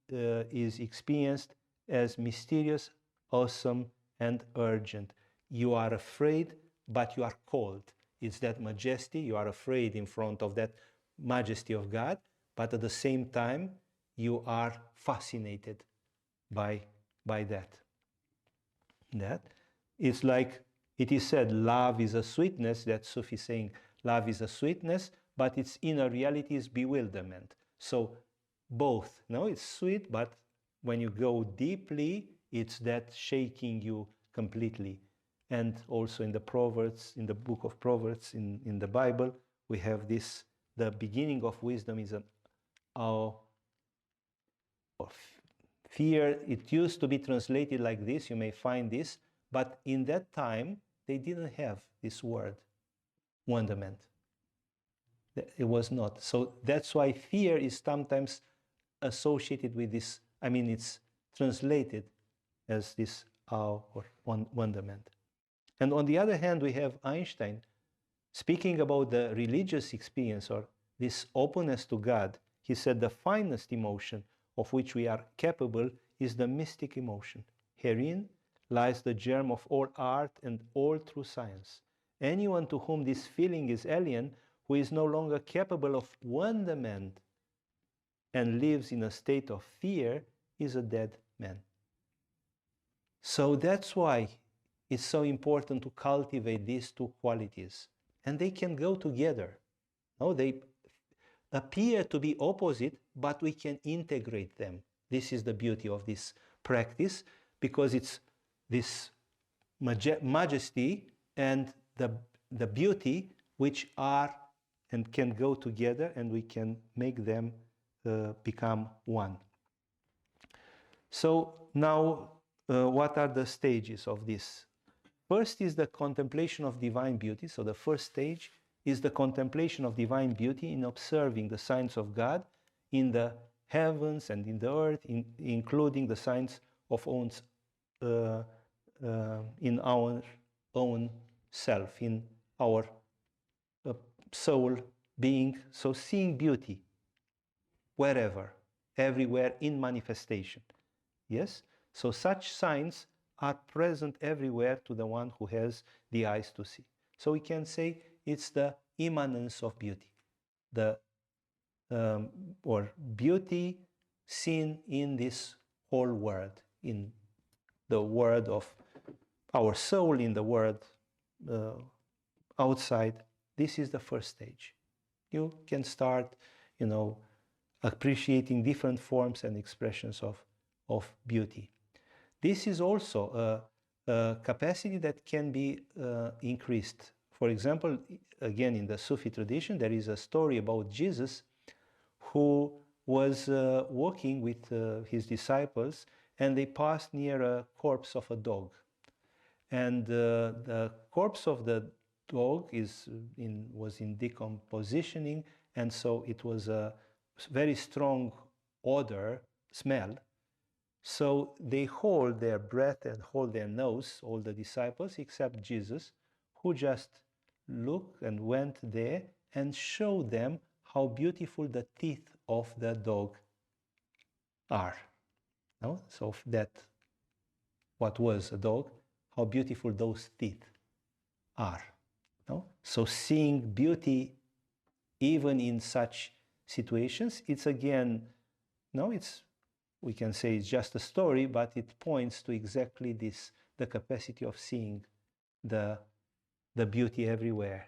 is experienced as mysterious, awesome, and urgent. You are afraid, but you are called. It's that majesty. You are afraid in front of that majesty of God, but at the same time, you are fascinated by that. That it's like it is said, love is a sweetness. That Sufi saying, love is a sweetness, but its inner reality is bewilderment. So both, no, it's sweet, but when you go deeply, it's that shaking you completely. And also in the Proverbs, in the book of Proverbs, in the Bible, we have this, the beginning of wisdom is an awe of fear. It used to be translated like this, you may find this, but in that time, they didn't have this word, wonderment. It was not. So that's why fear is sometimes associated with this, I mean, it's translated as this awe or wonderment. And on the other hand, we have Einstein speaking about the religious experience or this openness to God. He said the finest emotion of which we are capable is the mystic emotion. Herein lies the germ of all art and all true science. Anyone to whom this feeling is alien, who is no longer capable of wonderment and lives in a state of fear, is a dead man. So that's why it's so important to cultivate these two qualities. And they can go together. No, they appear to be opposite, but we can integrate them. This is the beauty of this practice, because it's this majesty and the beauty which are and can go together, and we can make them become one. So now, what are the stages of this? First is the contemplation of divine beauty. So the first stage is the contemplation of divine beauty in observing the signs of God in the heavens and in the earth, including the signs of in our own self, in our soul being. So seeing beauty wherever, everywhere in manifestation. Yes? So such signs are present everywhere to the one who has the eyes to see. So we can say it's the immanence of beauty, or beauty seen in this whole world, in the world of our soul, in the world outside. This is the first stage. You can start, appreciating different forms and expressions of beauty. This is also a capacity that can be increased. For example, again, in the Sufi tradition, there is a story about Jesus who was walking with his disciples, and they passed near a corpse of a dog. And the corpse of the dog was in decompositioning, and so it was a very strong odor, smell. So they hold their breath and hold their nose, all the disciples, except Jesus, who just looked and went there and showed them how beautiful the teeth of the dog are. No? So that what was a dog, how beautiful those teeth are. No? So seeing beauty even in such situations, it's again, we can say it's just a story, but it points to exactly this, the capacity of seeing the beauty everywhere.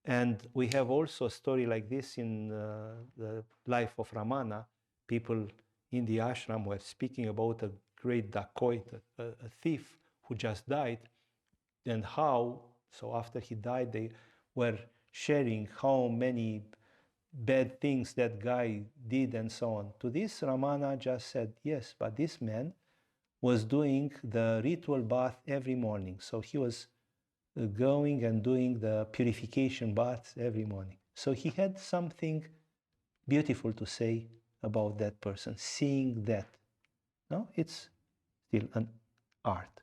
And we have also a story like this in the life of Ramana. People in the ashram were speaking about a great dacoit, a thief who just died, and how, so after he died, they were sharing how many bad things that guy did and so on. To this, Ramana just said, yes, but this man was doing the ritual bath every morning. So he was going and doing the purification baths every morning. So he had something beautiful to say about that person, seeing that. No, it's still an art.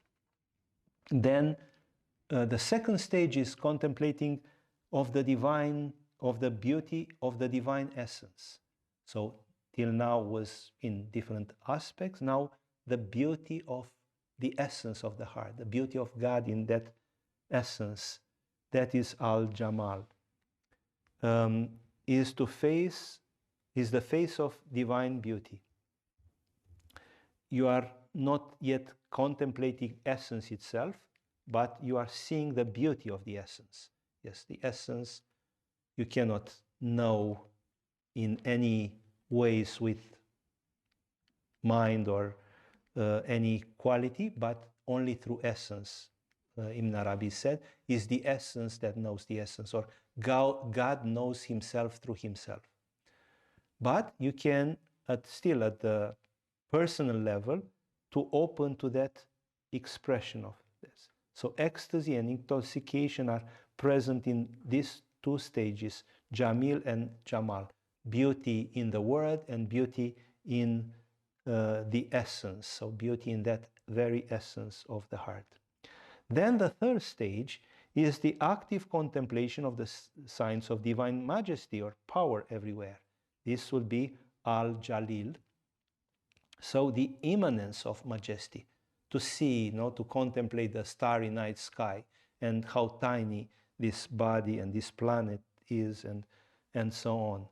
Then the second stage is contemplating of the divine, of the beauty of the divine essence. So till now was in different aspects. Now the beauty of the essence of the heart, the beauty of God in that essence, that is al-Jamal, is the face of divine beauty. You are not yet contemplating essence itself, but you are seeing the beauty of the essence. Yes, the essence you cannot know in any ways with mind or any quality, but only through essence. Ibn Arabi said, is the essence that knows the essence, or God knows himself through himself. But you can, still at the personal level, to open to that expression of this. So ecstasy and intoxication are present in these two stages, Jamil and Jamal, beauty in the word and beauty in the essence, so beauty in that very essence of the heart. Then the third stage is the active contemplation of the signs of divine majesty or power everywhere. This will be al-Jalil. So the immanence of majesty, to see, to contemplate the starry night sky and how tiny this body and this planet is, and so on.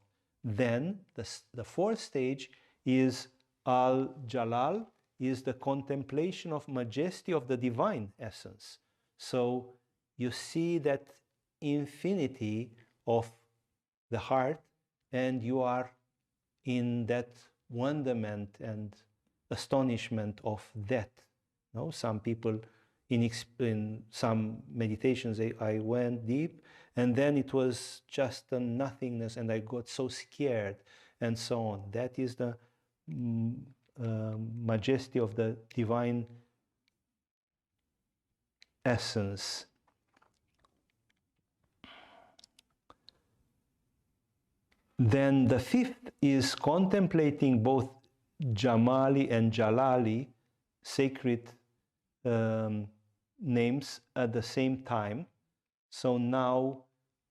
Then the fourth stage is al-Jalal, is the contemplation of majesty of the divine essence. So you see that infinity of the heart, and you are in that wonderment and astonishment of that. Some people in some meditations, I went deep, and then it was just a nothingness, and I got so scared, and so on. That is the majesty of the divine essence. Then the fifth is contemplating both Jamali and Jalali, sacred names, at the same time. So now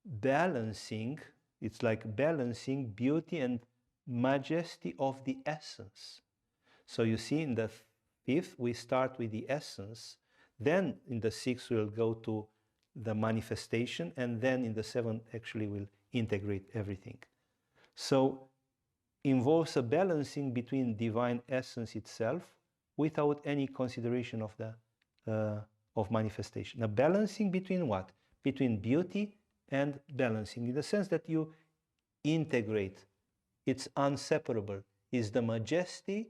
balancing, it's like balancing beauty and majesty of the essence. So you see, in the fifth, we start with the essence. Then in the sixth, we'll go to the manifestation, and then in the seventh actually will integrate everything. So involves a balancing between divine essence itself without any consideration of the of manifestation. A balancing between what? Between beauty and balancing, in the sense that you integrate. It's inseparable. Is the majesty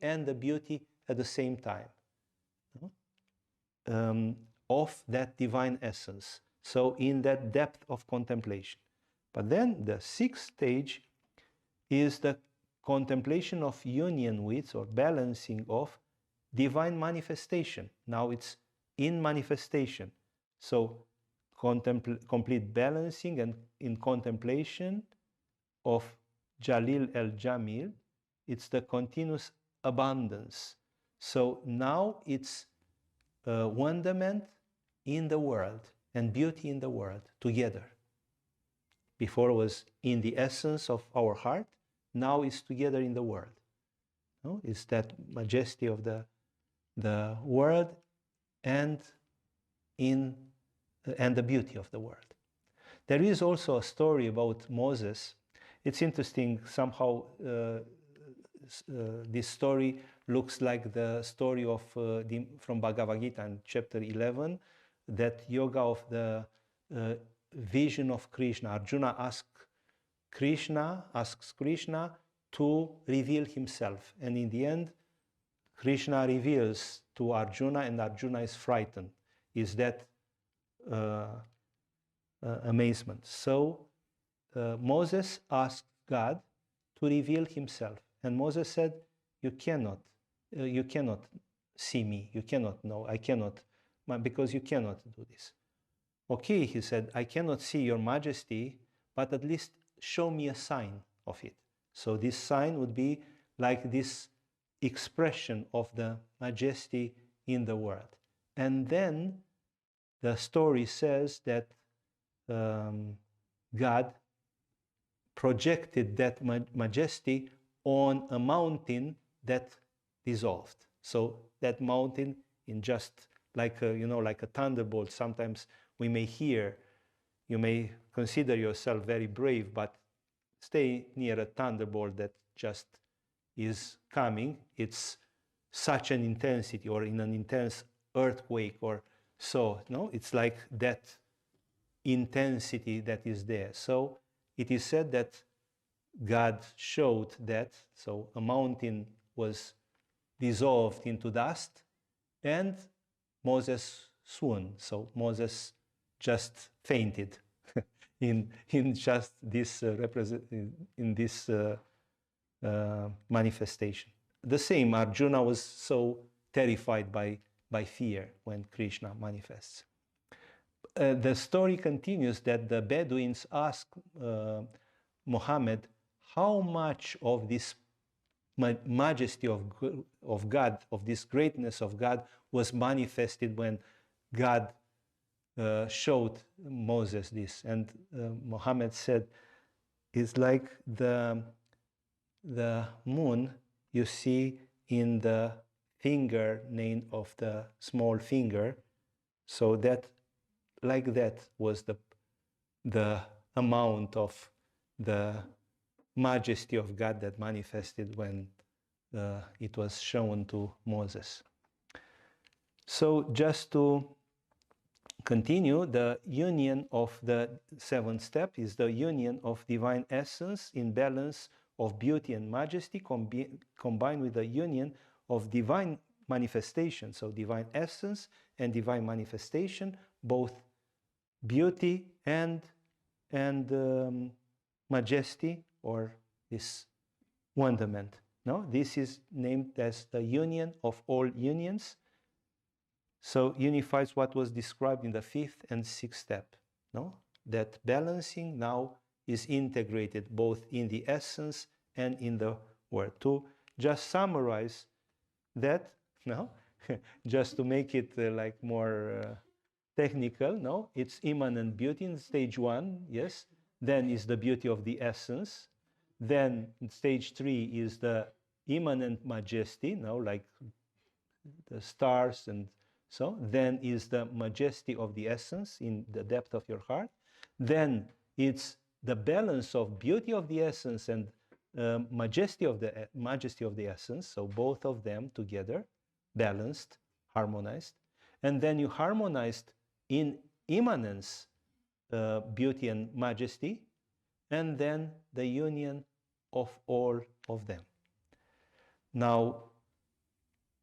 and the beauty at the same time of that divine essence. So in that depth of contemplation. But then the sixth stage is the contemplation of union with or balancing of divine manifestation. Now it's in manifestation. So complete balancing and in contemplation of Jalil el-Jamil, it's the continuous abundance. So now it's wonderment in the world and beauty in the world together. Before it was in the essence of our heart, now it's together in the world. No? It's that majesty of the world and the beauty of the world. There is also a story about Moses. It's interesting, somehow this story looks like the story of from Bhagavad Gita in chapter 11, that yoga of the vision of Krishna. Arjuna asks Krishna to reveal himself, and in the end Krishna reveals to Arjuna, and Arjuna is frightened. Is that amazement? So Moses asked God to reveal himself, and Moses said, you cannot see me, you cannot know, I cannot, because you cannot do this. Okay, he said, I cannot see your majesty, but at least show me a sign of it. So this sign would be like this expression of the majesty in the world. And then the story says that God projected that majesty on a mountain that dissolved. So that mountain, in just like like a thunderbolt, sometimes we may hear, you may consider yourself very brave, but stay near a thunderbolt that just is coming. It's such an intensity, or in an intense earthquake or so. No, it's like that intensity that is there. So it is said that God showed that, so a mountain was dissolved into dust, and Moses swooned. So Moses just fainted in just this manifestation. The same, Arjuna was so terrified by fear when Krishna manifests. The story continues that the Bedouins asked Muhammad how much of this majesty of God, of this greatness of God, was manifested when God showed Moses this. And Muhammad said, it's like the moon you see in the finger nail of the small finger. So that, like that, was the amount of the majesty of God that manifested when it was shown to Moses. So just to continue, the union of the seventh step is the union of divine essence in balance of beauty and majesty combined with the union of divine manifestation. So divine essence and divine manifestation, both beauty and majesty, or this wonderment. No, this is named as the union of all unions. So unifies what was described in the fifth and sixth step. No, that balancing now is integrated both in the essence and in the word. To just summarize that, no, just to make it like more technical, no, it's immanent beauty in stage 1, yes. Then is the beauty of the essence. Then in stage 3 is the immanent majesty, no, like the stars and So then is the majesty of the essence in the depth of your heart. Then it's the balance of beauty of the essence and majesty of the essence. So both of them together, balanced, harmonized. And then you harmonized in immanence, beauty and majesty, and then the union of all of them. Now,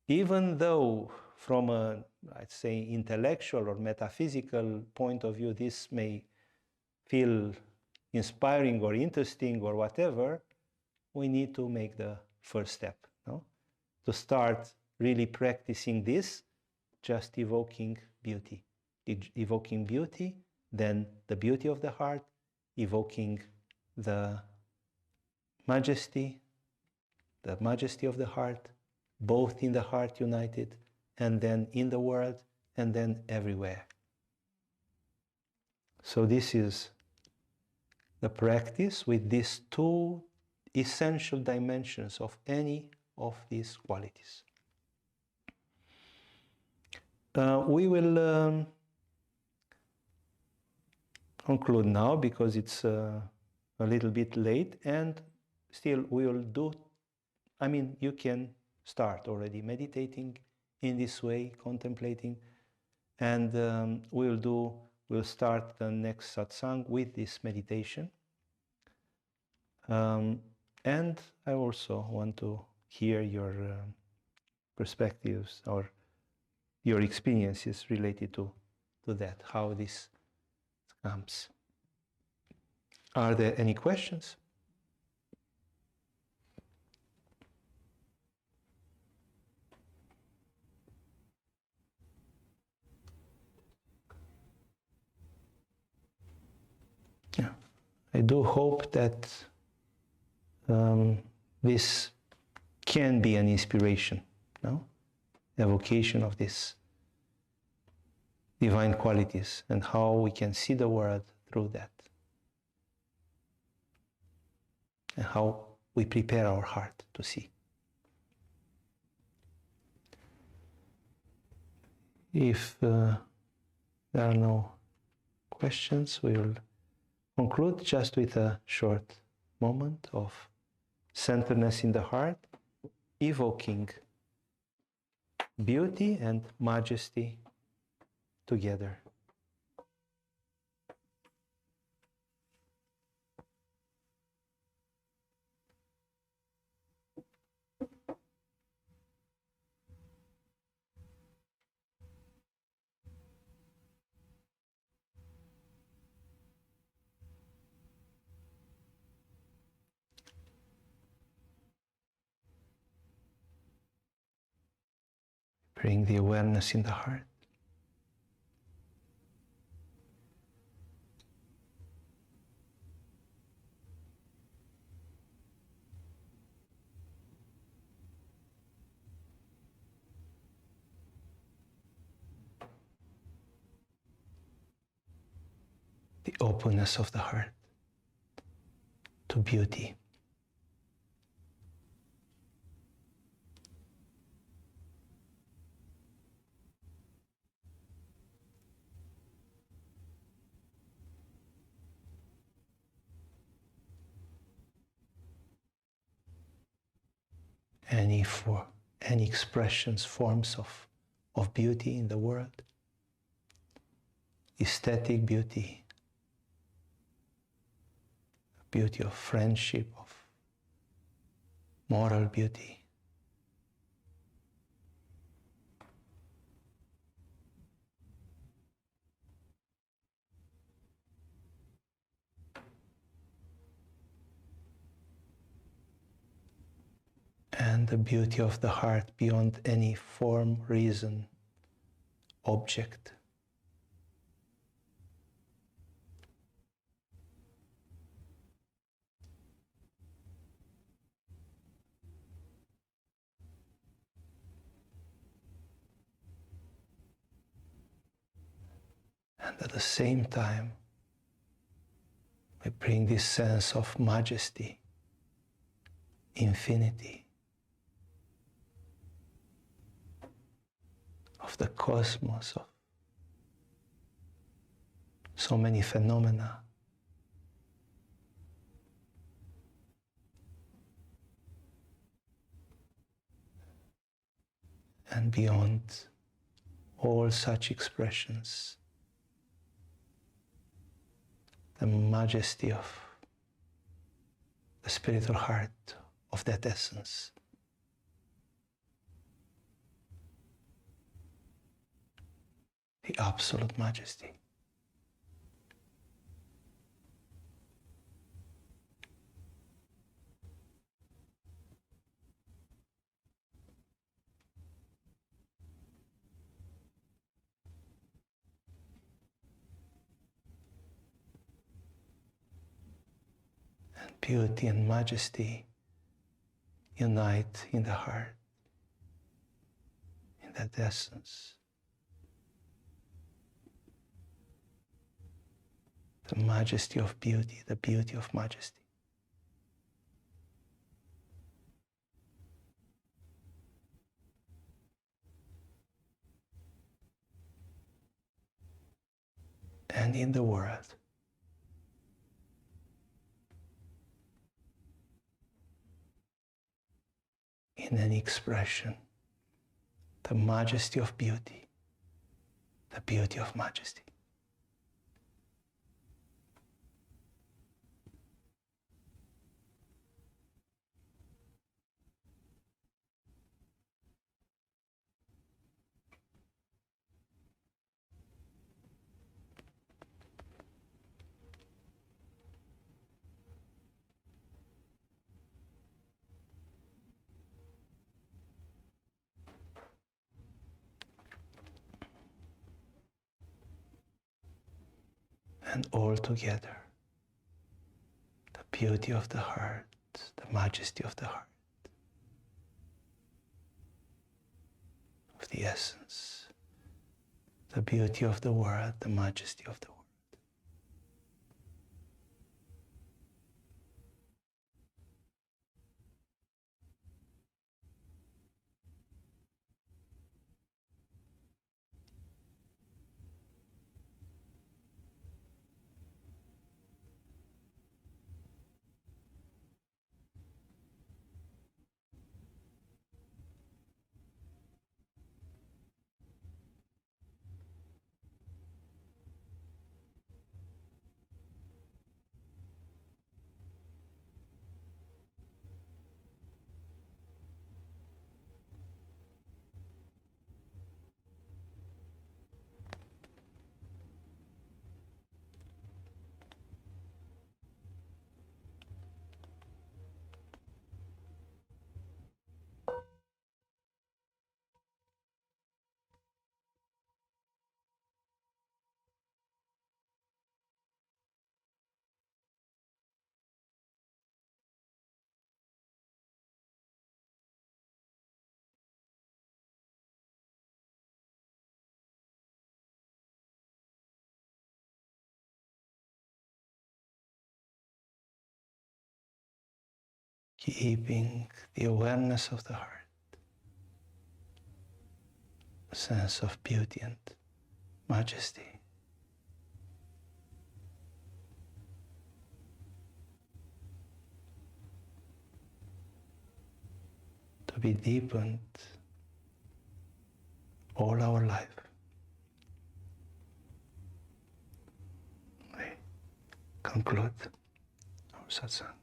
even though from a, I'd say, intellectual or metaphysical point of view, this may feel inspiring or interesting or whatever, we need to make the first step, no? To start really practicing this, just evoking beauty. Evoking beauty, then the beauty of the heart, evoking the majesty of the heart, both in the heart united, and then in the world, and then everywhere. So this is the practice with these two essential dimensions of any of these qualities. We will conclude now because it's a little bit late, and still we will do, you can start already meditating in this way, contemplating, and we'll start the next satsang with this meditation. And I also want to hear your perspectives or your experiences related to that, how this comes. Are there any questions? Yeah, I do hope that this can be an inspiration, no? Evocation of these divine qualities and how we can see the world through that, and how we prepare our heart to see. If there are no questions, we will conclude just with a short moment of centeredness in the heart, evoking beauty and majesty together. Bring the awareness in the heart. The openness of the heart to beauty. Any expressions, forms of beauty in the world, aesthetic beauty, beauty of friendship, of moral beauty. And the beauty of the heart beyond any form, reason, object. And at the same time, we bring this sense of majesty, infinity, of of the cosmos, of so many phenomena. And beyond all such expressions, the majesty of the spiritual heart of that essence. The absolute majesty. And beauty and majesty unite in the heart, in that essence. The majesty of beauty, the beauty of majesty. And in the world, in any expression, the majesty of beauty, the beauty of majesty. And all together, the beauty of the heart, the majesty of the heart, of the essence, the beauty of the world, the majesty of the world. Keeping the awareness of the heart, a sense of beauty and majesty. To be deepened all our life. We conclude our satsang.